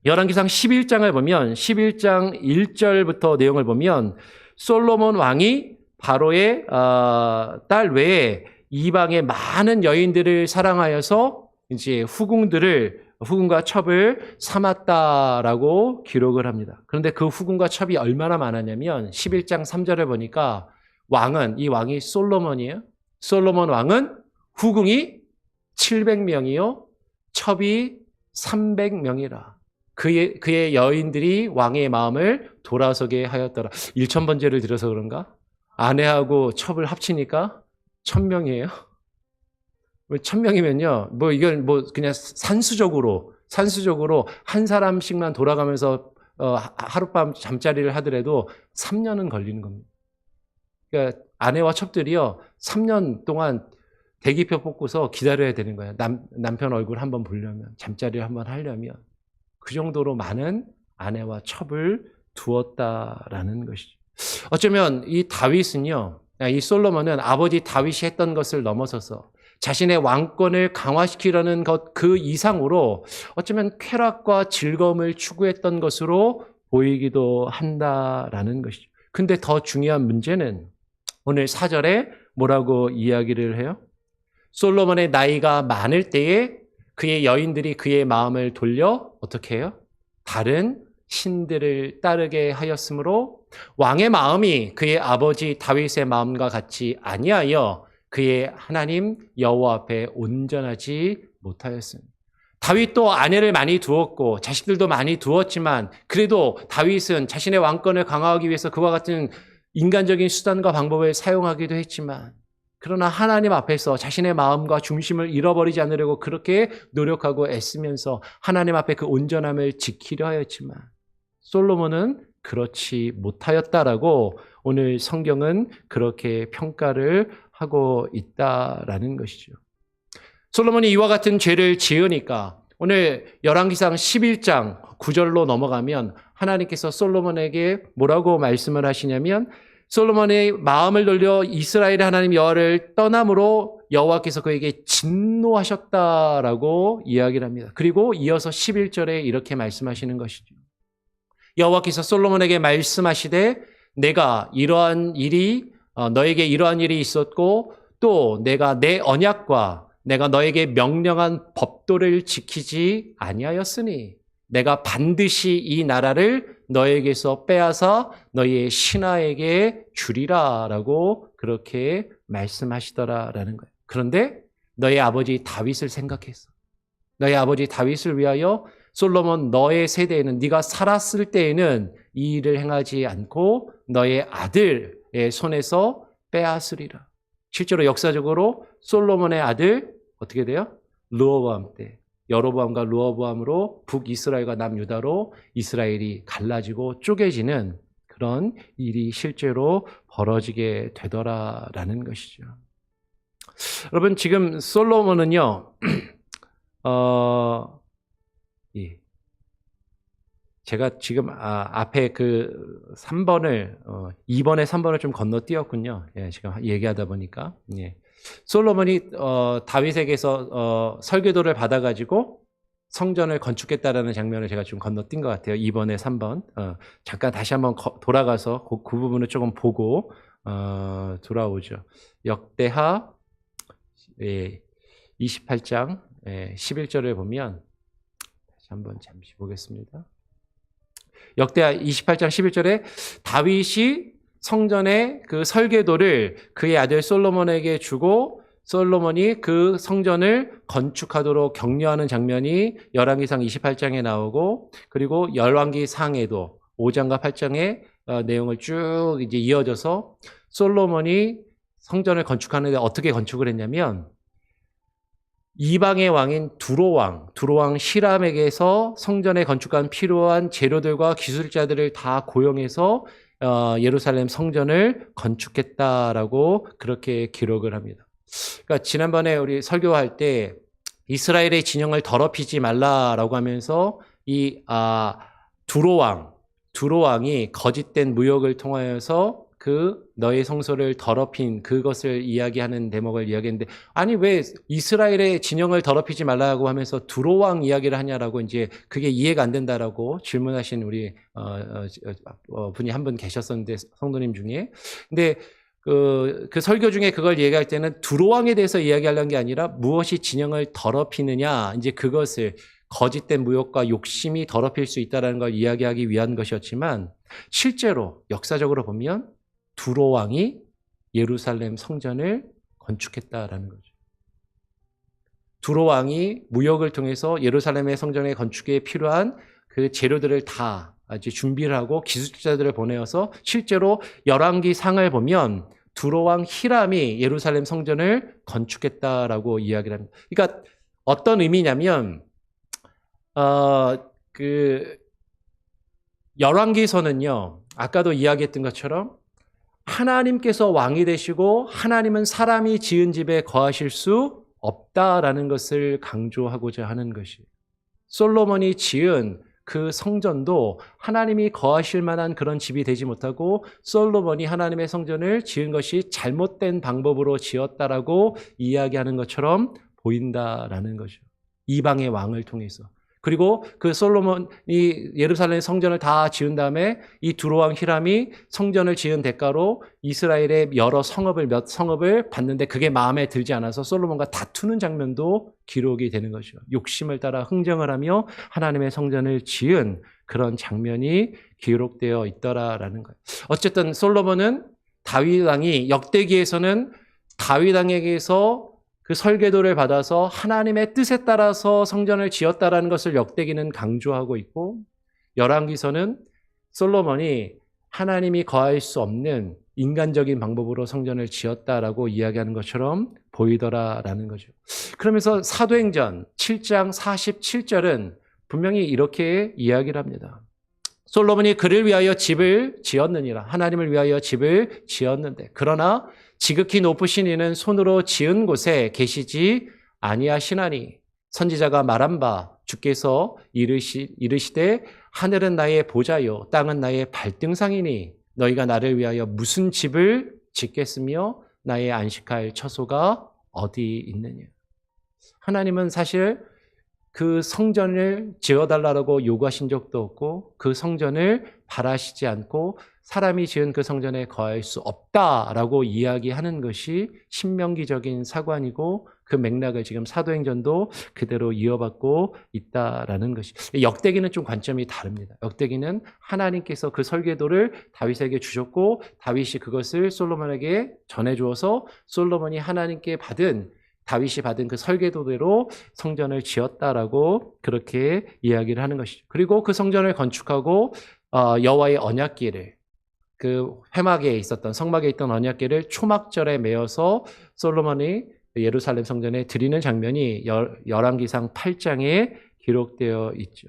Speaker 1: 열왕기상 11장을 보면 11장 1절부터 내용을 보면 솔로몬 왕이 바로의 딸 외에 이방의 많은 여인들을 사랑하여서 이제 후궁과 첩을 삼았다라고 기록을 합니다. 그런데 그 후궁과 첩이 얼마나 많았냐면 11장 3절을 보니까 이 왕이 솔로몬이에요. 솔로몬 왕은 후궁이 700명이요 첩이 300명이라. 그의 여인들이 왕의 마음을 돌아서게 하였더라. 1000번째를 들어서 그런가? 아내하고 첩을 합치니까 1000명이에요. 1000명이면요, 이건 그냥 산수적으로 한 사람씩만 돌아가면서 하룻밤 잠자리를 하더라도 3년은 걸리는 겁니다. 그러니까 아내와 첩들이요, 3년 동안 대기표 뽑고서 기다려야 되는 거예요. 남편 얼굴 한번 보려면, 잠자리를 한번 하려면. 그 정도로 많은 아내와 첩을 두었다라는 것이죠. 어쩌면 이 다윗은요, 이 솔로몬은 아버지 다윗이 했던 것을 넘어서서 자신의 왕권을 강화시키려는 것 그 이상으로 어쩌면 쾌락과 즐거움을 추구했던 것으로 보이기도 한다라는 것이죠. 근데 더 중요한 문제는 오늘 4절에 뭐라고 이야기를 해요? 솔로몬의 나이가 많을 때에 그의 여인들이 그의 마음을 돌려 어떻게 해요? 다른 신들을 따르게 하였으므로 왕의 마음이 그의 아버지 다윗의 마음과 같이 아니하여 그의 하나님 여호와 앞에 온전하지 못하였습니다. 다윗도 아내를 많이 두었고 자식들도 많이 두었지만 그래도 다윗은 자신의 왕권을 강화하기 위해서 그와 같은 인간적인 수단과 방법을 사용하기도 했지만 그러나 하나님 앞에서 자신의 마음과 중심을 잃어버리지 않으려고 그렇게 노력하고 애쓰면서 하나님 앞에 그 온전함을 지키려 하였지만 솔로몬은 그렇지 못하였다라고 오늘 성경은 그렇게 평가를 하고 있다라는 것이죠. 솔로몬이 이와 같은 죄를 지으니까 오늘 열왕기상 11장 9절로 넘어가면 하나님께서 솔로몬에게 뭐라고 말씀을 하시냐면 솔로몬의 마음을 돌려 이스라엘의 하나님 여호와를 떠남으로 여호와께서 그에게 진노하셨다라고 이야기를 합니다. 그리고 이어서 11절에 이렇게 말씀하시는 것이죠. 여호와께서 솔로몬에게 말씀하시되 내가 이러한 일이 너에게 이러한 일이 있었고 또 내가 내 언약과 내가 너에게 명령한 법도를 지키지 아니하였으니 내가 반드시 이 나라를 너에게서 빼앗아 너희의 신하에게 주리라라고 그렇게 말씀하시더라라는 거예요. 그런데 너의 아버지 다윗을 생각했어. 너의 아버지 다윗을 위하여 솔로몬 너의 세대에는 네가 살았을 때에는 이 일을 행하지 않고 너의 아들의 손에서 빼앗으리라. 실제로 역사적으로 솔로몬의 아들 어떻게 돼요? 르호보암 때 여로보암과 르호보암으로 북이스라엘과 남유다로 이스라엘이 갈라지고 쪼개지는 그런 일이 실제로 벌어지게 되더라라는 것이죠. 여러분 지금 솔로몬은요, 예. 제가 지금 앞에 그 3번을 2번에 3번을 좀 건너뛰었군요. 예, 지금 얘기하다 보니까. 예. 솔로몬이 다윗에게서 설계도를 받아가지고 성전을 건축했다라는 장면을 제가 좀 건너뛴 것 같아요. 2번에 3번. 잠깐 다시 한번 돌아가서 그 부분을 조금 보고 돌아오죠. 역대하 28장 11절을 보면 다시 한번 잠시 보겠습니다. 역대하 28장 11절에 다윗이 성전의 그 설계도를 그의 아들 솔로몬에게 주고 솔로몬이 그 성전을 건축하도록 격려하는 장면이 열왕기상 28장에 나오고 그리고 열왕기상에도 5장과 8장의 내용을 쭉 이제 이어져서 솔로몬이 성전을 건축하는데 어떻게 건축을 했냐면 이방의 왕인 두로왕 히람에게서 성전에 건축한 필요한 재료들과 기술자들을 다 고용해서 예루살렘 성전을 건축했다라고 그렇게 기록을 합니다. 그러니까 지난번에 우리 설교할 때 이스라엘의 진영을 더럽히지 말라라고 하면서 이 두로왕이 거짓된 무역을 통하여서 그 너의 성소를 더럽힌 그것을 이야기하는 대목을 이야기했는데 아니 왜 이스라엘의 진영을 더럽히지 말라고 하면서 두로왕 이야기를 하냐라고 이제 그게 이해가 안 된다라고 질문하신 우리 분이 한 분 계셨었는데 성도님 중에 근데 그 설교 중에 그걸 얘기할 때는 두로왕에 대해서 이야기하려는 게 아니라 무엇이 진영을 더럽히느냐 이제 그것을 거짓된 무역과 욕심이 더럽힐 수 있다는 걸 이야기하기 위한 것이었지만 실제로 역사적으로 보면 두로왕이 예루살렘 성전을 건축했다라는 거죠. 두로왕이 무역을 통해서 예루살렘의 성전의 건축에 필요한 그 재료들을 다 이제 준비를 하고 기술자들을 보내어서 실제로 열왕기상을 보면 두로왕 히람이 예루살렘 성전을 건축했다라고 이야기를 합니다. 그러니까 어떤 의미냐면 그 열왕기서는요 아까도 이야기했던 것처럼
Speaker 2: 하나님께서 왕이 되시고 하나님은 사람이 지은 집에 거하실 수 없다라는 것을 강조하고자 하는 것이에요. 솔로몬이 지은 그 성전도 하나님이 거하실 만한 그런 집이 되지 못하고 솔로몬이 하나님의 성전을 지은 것이 잘못된 방법으로 지었다라고 이야기하는 것처럼 보인다라는 거죠. 이방의 왕을 통해서. 그리고 그 솔로몬이 예루살렘 성전을 다 지은 다음에 이 두로왕 히람이 성전을 지은 대가로 이스라엘의 몇 성읍을 받는데 그게 마음에 들지 않아서 솔로몬과 다투는 장면도 기록이 되는 것이죠. 욕심을 따라 흥정을 하며 하나님의 성전을 지은 그런 장면이 기록되어 있더라라는 거예요. 어쨌든 솔로몬은 다윗 왕이 역대기에서는 다윗 왕에게서 그 설계도를 받아서 하나님의 뜻에 따라서 성전을 지었다라는 것을 역대기는 강조하고 있고, 열왕기서는 솔로몬이 하나님이 거할 수 없는 인간적인 방법으로 성전을 지었다라고 이야기하는 것처럼 보이더라라는 거죠. 그러면서 사도행전 7장 47절은 분명히 이렇게 이야기를 합니다. 솔로몬이 그를 위하여 집을 지었느니라. 하나님을 위하여 집을 지었는데 그러나 지극히 높으신 이는 손으로 지은 곳에 계시지 아니하시나니 선지자가 말한 바 주께서 이르시되 하늘은 나의 보좌요 땅은 나의 발등상이니 너희가 나를 위하여 무슨 집을 짓겠으며 나의 안식할 처소가 어디 있느냐. 하나님은 사실 그 성전을 지어달라고 요구하신 적도 없고 그 성전을 바라시지 않고 사람이 지은 그 성전에 거할 수 없다라고 이야기하는 것이 신명기적인 사관이고 그 맥락을 지금 사도행전도 그대로 이어받고 있다라는 것이. 역대기는 좀 관점이 다릅니다. 역대기는 하나님께서 그 설계도를 다윗에게 주셨고 다윗이 그것을 솔로몬에게 전해주어서 솔로몬이 다윗이 받은 그 설계도대로 성전을 지었다라고 그렇게 이야기를 하는 것이죠. 그리고 그 성전을 건축하고 여호와의 언약궤를 그 회막에 있었던 성막에 있던 언약궤를 초막절에 메어서 솔로몬이 예루살렘 성전에 드리는 장면이 열왕기상 8장에 기록되어 있죠.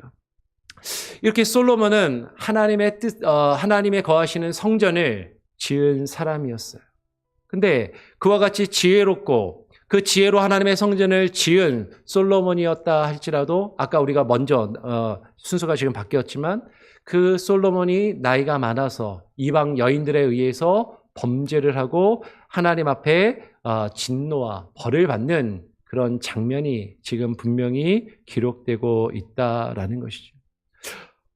Speaker 2: 이렇게 솔로몬은 하나님의 거하시는 성전을 지은 사람이었어요. 근데 그와 같이 지혜롭고 그 지혜로 하나님의 성전을 지은 솔로몬이었다 할지라도 아까 우리가 먼저 순서가 지금 바뀌었지만 그 솔로몬이 나이가 많아서 이방 여인들에 의해서 범죄를 하고 하나님 앞에 진노와 벌을 받는 그런 장면이 지금 분명히 기록되고 있다라는 것이죠.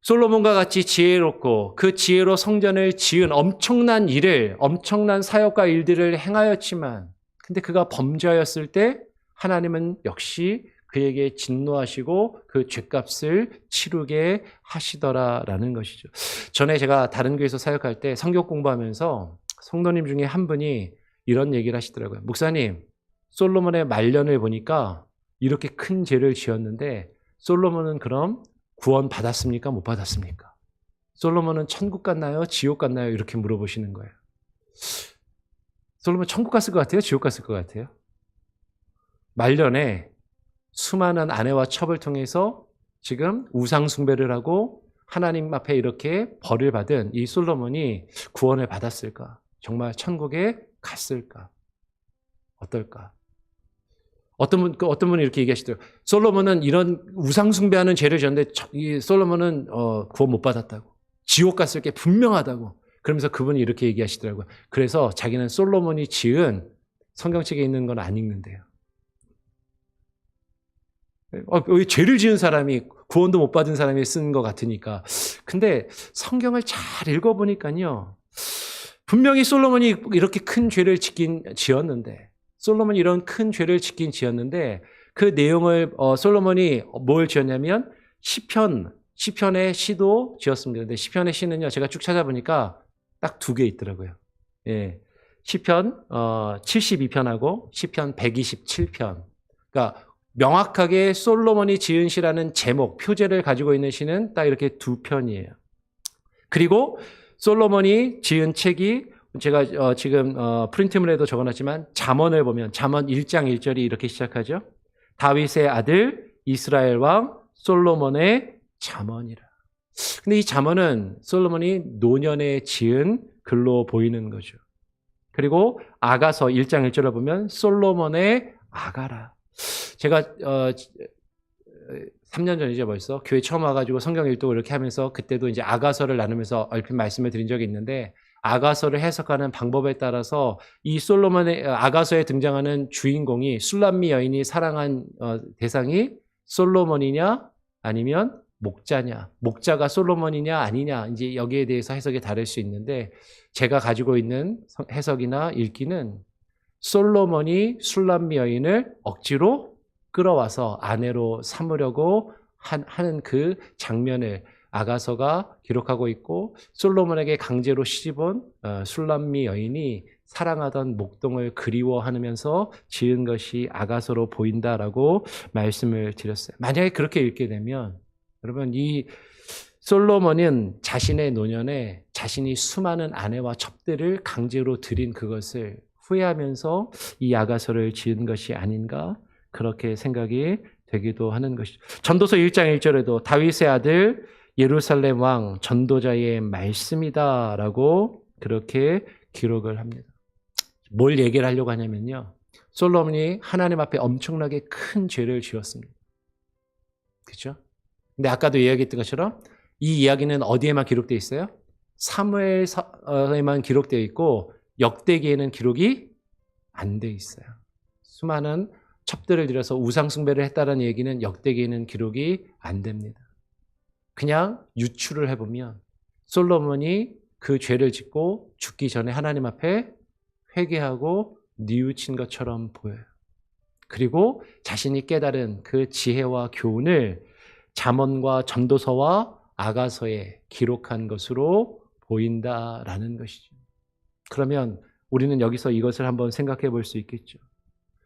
Speaker 2: 솔로몬과 같이 지혜롭고 그 지혜로 성전을 지은 엄청난 사역과 일들을 행하였지만 근데 그가 범죄하였을 때 하나님은 역시 그에게 진노하시고 그 죄값을 치르게 하시더라라는 것이죠. 전에 제가 다른 교회에서 사역할 때 성경 공부하면서 성도님 중에 한 분이 이런 얘기를 하시더라고요. 목사님, 솔로몬의 말년을 보니까 이렇게 큰 죄를 지었는데 솔로몬은 그럼 구원 받았습니까? 못 받았습니까? 솔로몬은 천국 갔나요? 지옥 갔나요? 이렇게 물어보시는 거예요. 솔로몬 천국 갔을 것 같아요? 지옥 갔을 것 같아요? 말년에 수많은 아내와 첩을 통해서 지금 우상 숭배를 하고 하나님 앞에 이렇게 벌을 받은 이 솔로몬이 구원을 받았을까? 정말 천국에 갔을까? 어떨까? 어떤 분이 이렇게 얘기하시더라고요. 솔로몬은 이런 우상 숭배하는 죄를 지었는데 이 솔로몬은 구원 못 받았다고. 지옥 갔을 게 분명하다고. 그러면서 그분이 이렇게 얘기하시더라고요. 그래서 자기는 솔로몬이 지은 성경책에 있는 건 안 읽는데요. 죄를 지은 사람이 구원도 못 받은 사람이 쓴 것 같으니까. 근데 성경을 잘 읽어보니까요. 분명히 솔로몬이 이렇게 큰 죄를 지었는데 솔로몬이 이런 큰 죄를 지었는데 그 내용을 솔로몬이 뭘 지었냐면 시편의 시도 지었습니다. 근데 시편의 시는요. 제가 쭉 찾아보니까 딱 2개 있더라고요. 예. 시편 72편하고 시편 127편. 그러니까 명확하게 솔로몬이 지은 시라는 제목, 표제를 가지고 있는 시는 딱 이렇게 2편이에요. 그리고 솔로몬이 지은 책이 제가 지금 프린트물에도 적어놨지만 잠언을 보면 잠언 1장 1절이 이렇게 시작하죠. 다윗의 아들 이스라엘 왕 솔로몬의 잠언이라. 근데 이 잠언은 솔로몬이 노년에 지은 글로 보이는 거죠. 그리고 아가서 1장 1절을 보면 솔로몬의 아가라. 제가 3년 전이죠 벌써 교회 처음 와가지고 성경 읽고 이렇게 하면서 그때도 이제 아가서를 나누면서 얼핏 말씀을 드린 적이 있는데 아가서를 해석하는 방법에 따라서 이 솔로몬의 아가서에 등장하는 주인공이 술람미 여인이 사랑한 대상이 솔로몬이냐 아니면 목자냐, 목자가 솔로몬이냐 아니냐 이제 여기에 대해서 해석이 다를 수 있는데 제가 가지고 있는 해석이나 읽기는 솔로몬이 술람미 여인을 억지로 끌어와서 아내로 삼으려고 하는 그 장면을 아가서가 기록하고 있고 솔로몬에게 강제로 시집온 술람미 여인이 사랑하던 목동을 그리워하면서 지은 것이 아가서로 보인다라고 말씀을 드렸어요. 만약에 그렇게 읽게 되면 여러분 이 솔로몬은 자신의 노년에 자신이 수많은 아내와 첩들을 강제로 들인 그것을 후회하면서 이 아가서를 지은 것이 아닌가 그렇게 생각이 되기도 하는 것이죠. 전도서 1장 1절에도 다윗의 아들 예루살렘 왕 전도자의 말씀이다라고 그렇게 기록을 합니다. 뭘 얘기를 하려고 하냐면요. 솔로몬이 하나님 앞에 엄청나게 큰 죄를 지었습니다. 그렇죠? 근데 아까도 이야기했던 것처럼 이 이야기는 어디에만 기록되어 있어요? 사무엘에만 기록되어 있고 역대기에는 기록이 안 돼 있어요. 수많은 첩들을 들여서 우상 숭배를 했다는 얘기는 역대기에는 기록이 안 됩니다. 그냥 유추를 해보면 솔로몬이 그 죄를 짓고 죽기 전에 하나님 앞에 회개하고 뉘우친 것처럼 보여요. 그리고 자신이 깨달은 그 지혜와 교훈을 잠언과 전도서와 아가서에 기록한 것으로 보인다라는 것이죠. 그러면 우리는 여기서 이것을 한번 생각해 볼 수 있겠죠.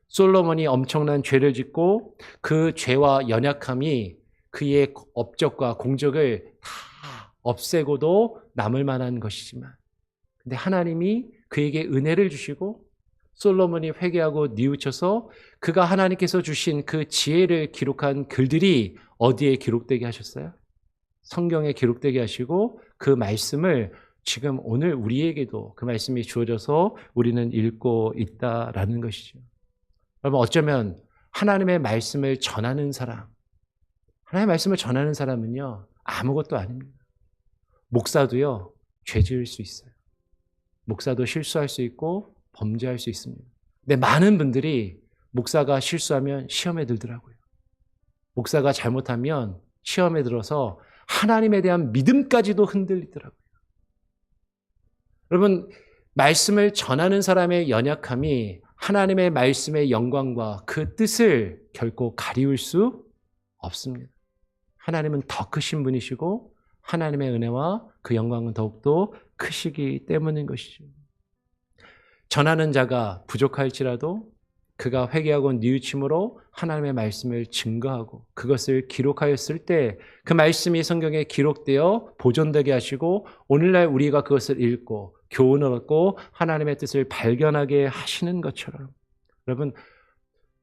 Speaker 2: 솔로몬이 엄청난 죄를 짓고 그 죄와 연약함이 그의 업적과 공적을 다 없애고도 남을 만한 것이지만 근데 하나님이 그에게 은혜를 주시고 솔로몬이 회개하고 뉘우쳐서 그가 하나님께서 주신 그 지혜를 기록한 글들이 어디에 기록되게 하셨어요? 성경에 기록되게 하시고 그 말씀을 지금 오늘 우리에게도 그 말씀이 주어져서 우리는 읽고 있다라는 것이죠. 여러분 어쩌면 하나님의 말씀을 전하는 사람, 하나님의 말씀을 전하는 사람은요 아무것도 아닙니다. 목사도요 죄 지을 수 있어요. 목사도 실수할 수 있고 범죄할 수 있습니다. 근데 많은 분들이 목사가 실수하면 시험에 들더라고요. 목사가 잘못하면 시험에 들어서 하나님에 대한 믿음까지도 흔들리더라고요. 여러분 말씀을 전하는 사람의 연약함이 하나님의 말씀의 영광과 그 뜻을 결코 가리울 수 없습니다. 하나님은 더 크신 분이시고 하나님의 은혜와 그 영광은 더욱더 크시기 때문인 것이죠. 전하는 자가 부족할지라도 그가 회개하고 뉘우침으로 하나님의 말씀을 증거하고 그것을 기록하였을 때 그 말씀이 성경에 기록되어 보존되게 하시고 오늘날 우리가 그것을 읽고 교훈을 얻고 하나님의 뜻을 발견하게 하시는 것처럼 여러분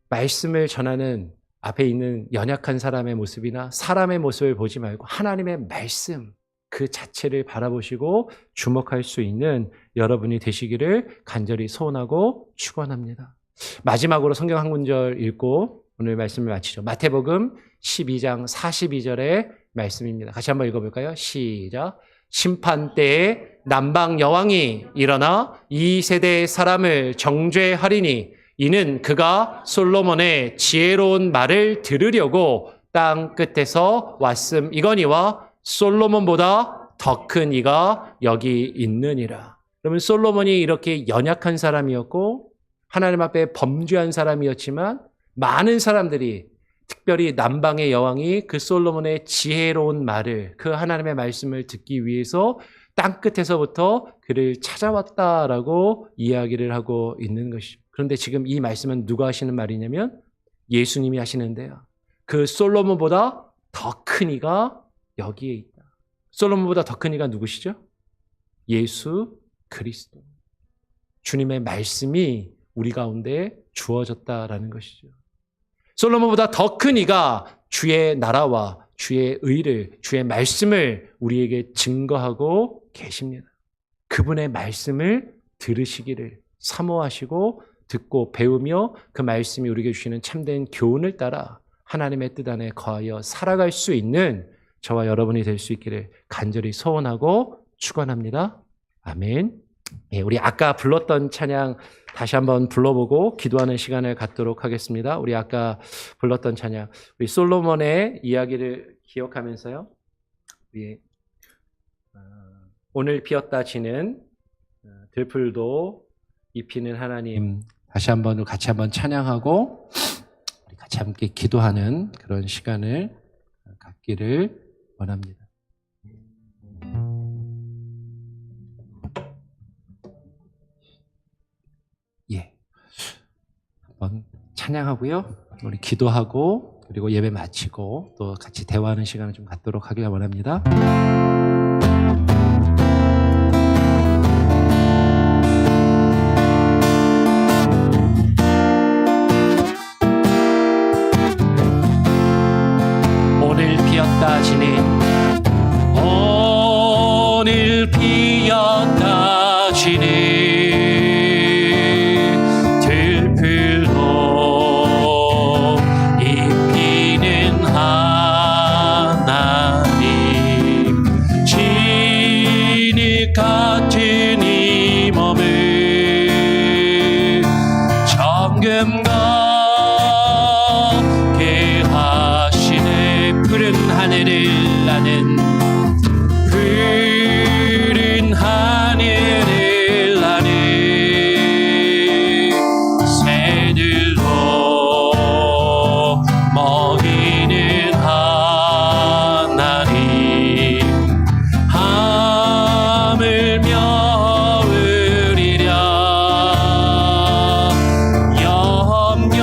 Speaker 2: 말씀을 전하는 앞에 있는 연약한 사람의 모습이나 사람의 모습을 보지 말고 하나님의 말씀 그 자체를 바라보시고 주목할 수 있는 여러분이 되시기를 간절히 소원하고 축원합니다. 마지막으로 성경 한 구절 읽고 오늘 말씀을 마치죠. 마태복음 12장 42절의 말씀입니다. 같이 한번 읽어볼까요? 시작. 심판 때에 남방 여왕이 일어나 이 세대의 사람을 정죄하리니 이는 그가 솔로몬의 지혜로운 말을 들으려고 땅 끝에서 왔음이거니와 솔로몬보다 더 큰 이가 여기 있느니라. 그러면 솔로몬이 이렇게 연약한 사람이었고 하나님 앞에 범죄한 사람이었지만 많은 사람들이 특별히 남방의 여왕이 그 솔로몬의 지혜로운 말을 그 하나님의 말씀을 듣기 위해서 땅 끝에서부터 그를 찾아왔다라고 이야기를 하고 있는 것이죠. 그런데 지금 이 말씀은 누가 하시는 말이냐면 예수님이 하시는데요. 그 솔로몬보다 더 큰 이가 여기에 있다. 솔로몬보다 더 큰 이가 누구시죠? 예수 그리스도. 주님의 말씀이 우리 가운데 주어졌다라는 것이죠. 솔로몬보다 더 큰 이가 주의 나라와 주의 의를, 주의 말씀을 우리에게 증거하고 계십니다. 그분의 말씀을 들으시기를 사모하시고 듣고 배우며 그 말씀이 우리에게 주시는 참된 교훈을 따라 하나님의 뜻 안에 거하여 살아갈 수 있는 저와 여러분이 될 수 있기를 간절히 소원하고 축원합니다. 아멘. 예, 우리 아까 불렀던 찬양 다시 한번 불러보고 기도하는 시간을 갖도록 하겠습니다. 우리 아까 불렀던 찬양, 우리 솔로몬의 이야기를 기억하면서요. 우리 오늘 피었다 지는 들풀도 입히는 하나님,
Speaker 1: 다시 한번 같이 한번 찬양하고 우리 같이 함께 기도하는 그런 시간을 갖기를 원합니다. 예, 한번 찬양하고요. 우리 기도하고 그리고 예배 마치고 또 같이 대화하는 시간을 좀 갖도록 하길 원합니다. 오늘 피었다 지는 오늘 피었다 지는 들풀로 입히는 하나님 진흙 같은 이 몸을 정금과 푸른 하늘을 나는 푸른 하늘을 나는 새들로 먹이는 하나님 하물며 으리랴 염려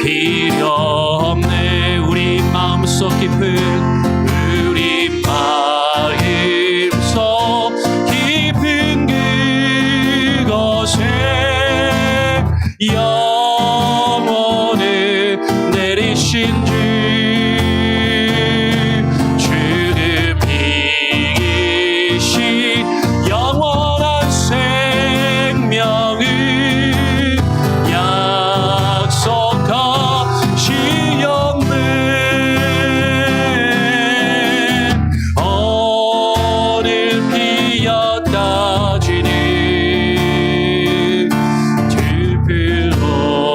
Speaker 1: 필요 없네 우리 마음속 깊은 우리 마음속 깊은 그곳에 영원을 내리신 주 주는 이기시 영원한 생명을 약속하시었네 오늘 피었다 지는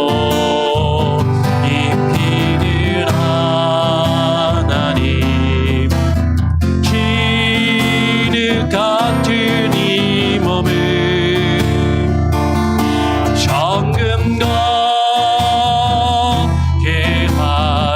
Speaker 1: 들풀로 입히는 하나님 진흙 같은 이 몸을 정금과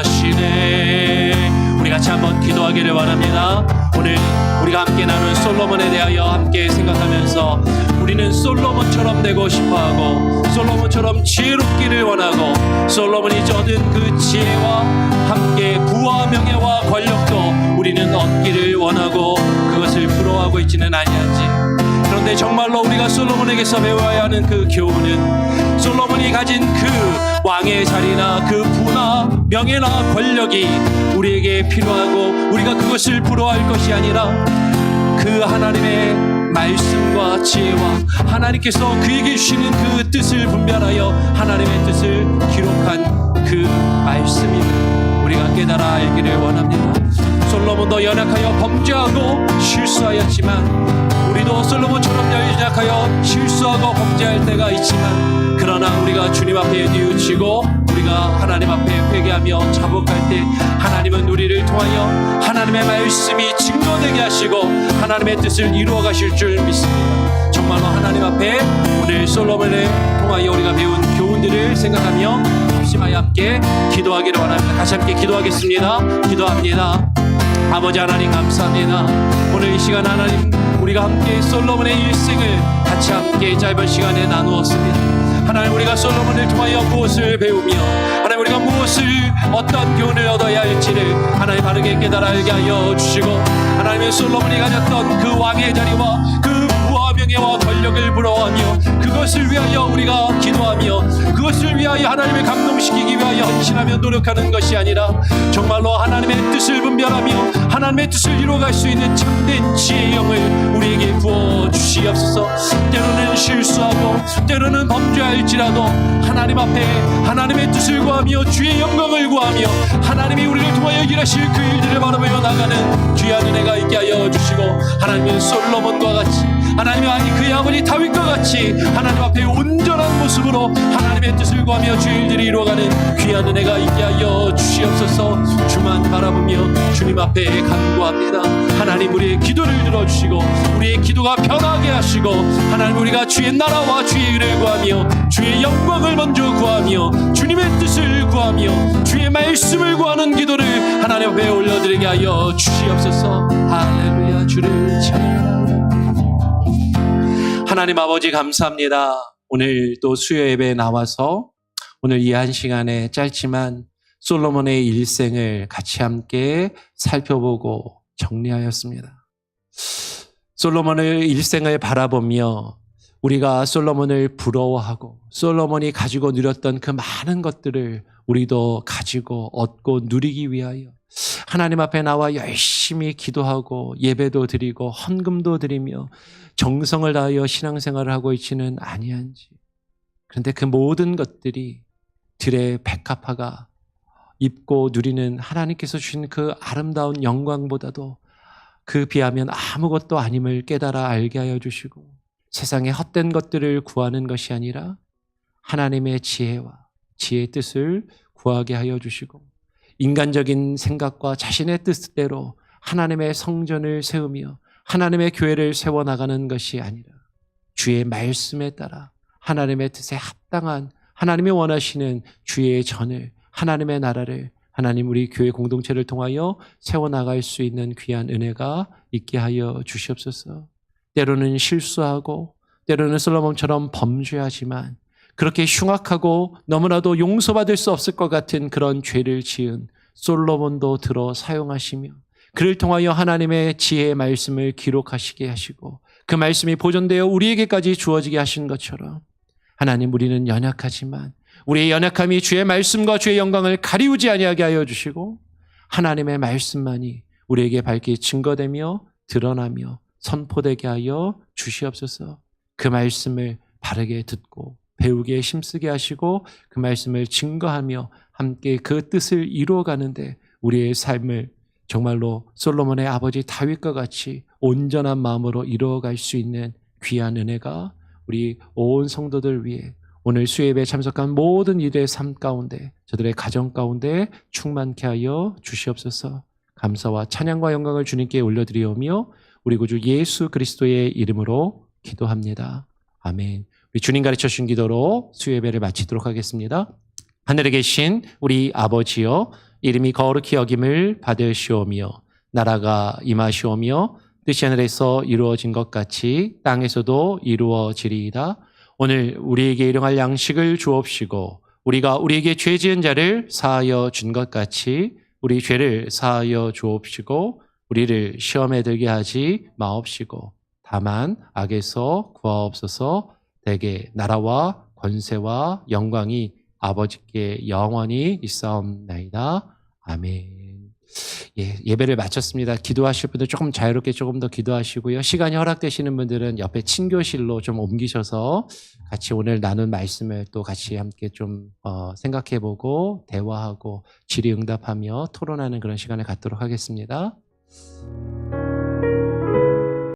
Speaker 1: 개하시네 우리 같이 한번 기도하기를 원합니다. 오늘 우리가 함께 나눈 솔로몬에 대하여 함께 생각하면서 우리는 솔로몬처럼 되고 싶어하고 솔로몬처럼 지혜롭기를 원하고 솔로몬이 얻은 그 지혜와 함께 부와 명예와 권력도 우리는 얻기를 원하고 그것을 부러워하고 있지는 아니한지 그런데 정말로 우리가 솔로몬에게서 배워야 하는 그 교훈은 솔로몬이 가진 그 왕의 자리나 그 부나 명예나 권력이 우리에게 필요하고 우리가 그것을 부러워할 것이 아니라 그 하나님의 말씀과 지혜와 하나님께서 그에게 주시는 그 뜻을 분별하여 하나님의 뜻을 기록한 그 말씀임을 우리가 깨달아 알기를 원합니다. 솔로몬도 연약하여 범죄하고 실수하였지만 우리도 솔로몬처럼 연약하여 실수하고 범죄할 때가 있지만 그러나 우리가 주님 앞에 뉘우치고 우리가 하나님 앞에 회개하며 자복할 때 하나님은 우리를 통하여 하나님의 말씀이 증거되게 하시고 하나님의 뜻을 이루어 가실 줄 믿습니다. 정말로 하나님 앞에 오늘 솔로몬을 통하여 우리가 배운 교훈들을 생각하며 합심하여 함께 기도하기를 원합니다. 같이 함께 기도하겠습니다. 기도합니다. 아버지 하나님 감사합니다. 오늘 이 시간 하나님 우리가 함께 솔로몬의 일생을 같이 함께 짧은 시간에 나누었습니다. 하나님 우리가 솔로몬을 통하여 무엇을 배우며 하나님 우리가 무엇을 어떤 교훈을 얻어야 할지를 하나님 바르게 깨달아 알게 하여 주시고 하나님의 솔로몬이 가졌던 그 왕의 자리와 그 부와 명예와 권력을 부러워하며 그것을 위하여 우리가 기도하며 그것을 위하여 하나님을 감동시키기 위하여 헌신하며 노력하는 것이 아니라 정말로 하나님의 뜻을 분별하며 하나님의 뜻을 이루어갈 수 있는 참된 지혜의 영을 우리에게 부어주시옵소서. 때로는 때로는 범죄할지라도 하나님 앞에 하나님의 뜻을 구하며 주의 영광을 구하며 하나님이 우리를 통하여 일하실 그 일들을 바라보며 나가는 귀한 은혜가 있게 하여 주시고, 하나님은 솔로몬과 같이, 하나님이 아니 그의 아버지 다윗과 같이 하나님 앞에 온전한 모습으로 하나님의 뜻을 구하며 주의 일들이 이루어가는 귀한 은혜가 있게 하여 주시옵소서. 주만 바라보며 주님 앞에 간구합니다. 하나님, 우리의 기도를 들어주시고 우리의 기도가 변하게 하시고, 하나님, 우리가 주의 나라와 주의 의를 구하며 주의 영광을 먼저 구하며 주님의 뜻을 구하며 주의 말씀을 구하는 기도를 하나님 앞에 올려드리게 하여 주시옵소서. 할렐루야. 주를 찬양하라. 하나님 아버지, 감사합니다. 오늘 또 수요 예배에 나와서 오늘 이 한 시간에 짧지만 솔로몬의 일생을 같이 함께 살펴보고 정리하였습니다. 솔로몬의 일생을 바라보며 우리가 솔로몬을 부러워하고 솔로몬이 가지고 누렸던 그 많은 것들을 우리도 가지고 얻고 누리기 위하여 하나님 앞에 나와 열심히 기도하고 예배도 드리고 헌금도 드리며 정성을 다하여 신앙생활을 하고 있지는 아니한지. 그런데 그 모든 것들이 들의 백합화가 입고 누리는 하나님께서 주신 그 아름다운 영광보다도 그 비하면 아무것도 아님을 깨달아 알게 하여 주시고, 세상의 헛된 것들을 구하는 것이 아니라 하나님의 지혜와 지혜의 뜻을 구하게 하여 주시고, 인간적인 생각과 자신의 뜻대로 하나님의 성전을 세우며 하나님의 교회를 세워나가는 것이 아니라 주의 말씀에 따라 하나님의 뜻에 합당한 하나님이 원하시는 주의 전을, 하나님의 나라를, 하나님 우리 교회 공동체를 통하여 세워나갈 수 있는 귀한 은혜가 있게 하여 주시옵소서. 때로는 실수하고 때로는 솔로몬처럼 범죄하지만 그렇게 흉악하고 너무나도 용서받을 수 없을 것 같은 그런 죄를 지은 솔로몬도 들어 사용하시며 그를 통하여 하나님의 지혜의 말씀을 기록하시게 하시고 그 말씀이 보존되어 우리에게까지 주어지게 하신 것처럼, 하나님, 우리는 연약하지만 우리의 연약함이 주의 말씀과 주의 영광을 가리우지 아니하게 하여 주시고 하나님의 말씀만이 우리에게 밝게 증거되며 드러나며 선포되게 하여 주시옵소서. 그 말씀을 바르게 듣고 배우게 힘쓰게 하시고 그 말씀을 증거하며 함께 그 뜻을 이루어가는데 우리의 삶을 정말로 솔로몬의 아버지 다윗과 같이 온전한 마음으로 이루어갈 수 있는 귀한 은혜가 우리 온 성도들 위해 오늘 수요예배에 참석한 모든 이들의 삶 가운데, 저들의 가정 가운데 충만케 하여 주시옵소서. 감사와 찬양과 영광을 주님께 올려드리오며 우리 구주 예수 그리스도의 이름으로 기도합니다. 아멘. 우리 주님 가르쳐 주신 기도로 수요예배를 마치도록 하겠습니다. 하늘에 계신 우리 아버지여, 이름이 거룩히 여김을 받으시오며 나라가 임하시오며 뜻이 하늘에서 이루어진 것 같이 땅에서도 이루어지리이다. 오늘 우리에게 일용할 양식을 주옵시고 우리가 우리에게 죄 지은 자를 사하여 준 것 같이 우리 죄를 사하여 주옵시고 우리를 시험에 들게 하지 마옵시고 다만 악에서 구하옵소서. 대개 나라와 권세와 영광이 아버지께 영원히 있사옵나이다. 아멘. 예배를 마쳤습니다. 기도하실 분들 조금 자유롭게 조금 더 기도하시고요. 시간이 허락되시는 분들은 옆에 친교실로 좀 옮기셔서 같이 오늘 나눈 말씀을 또 같이 함께 좀 생각해보고 대화하고 질의응답하며 토론하는 그런 시간을 갖도록 하겠습니다.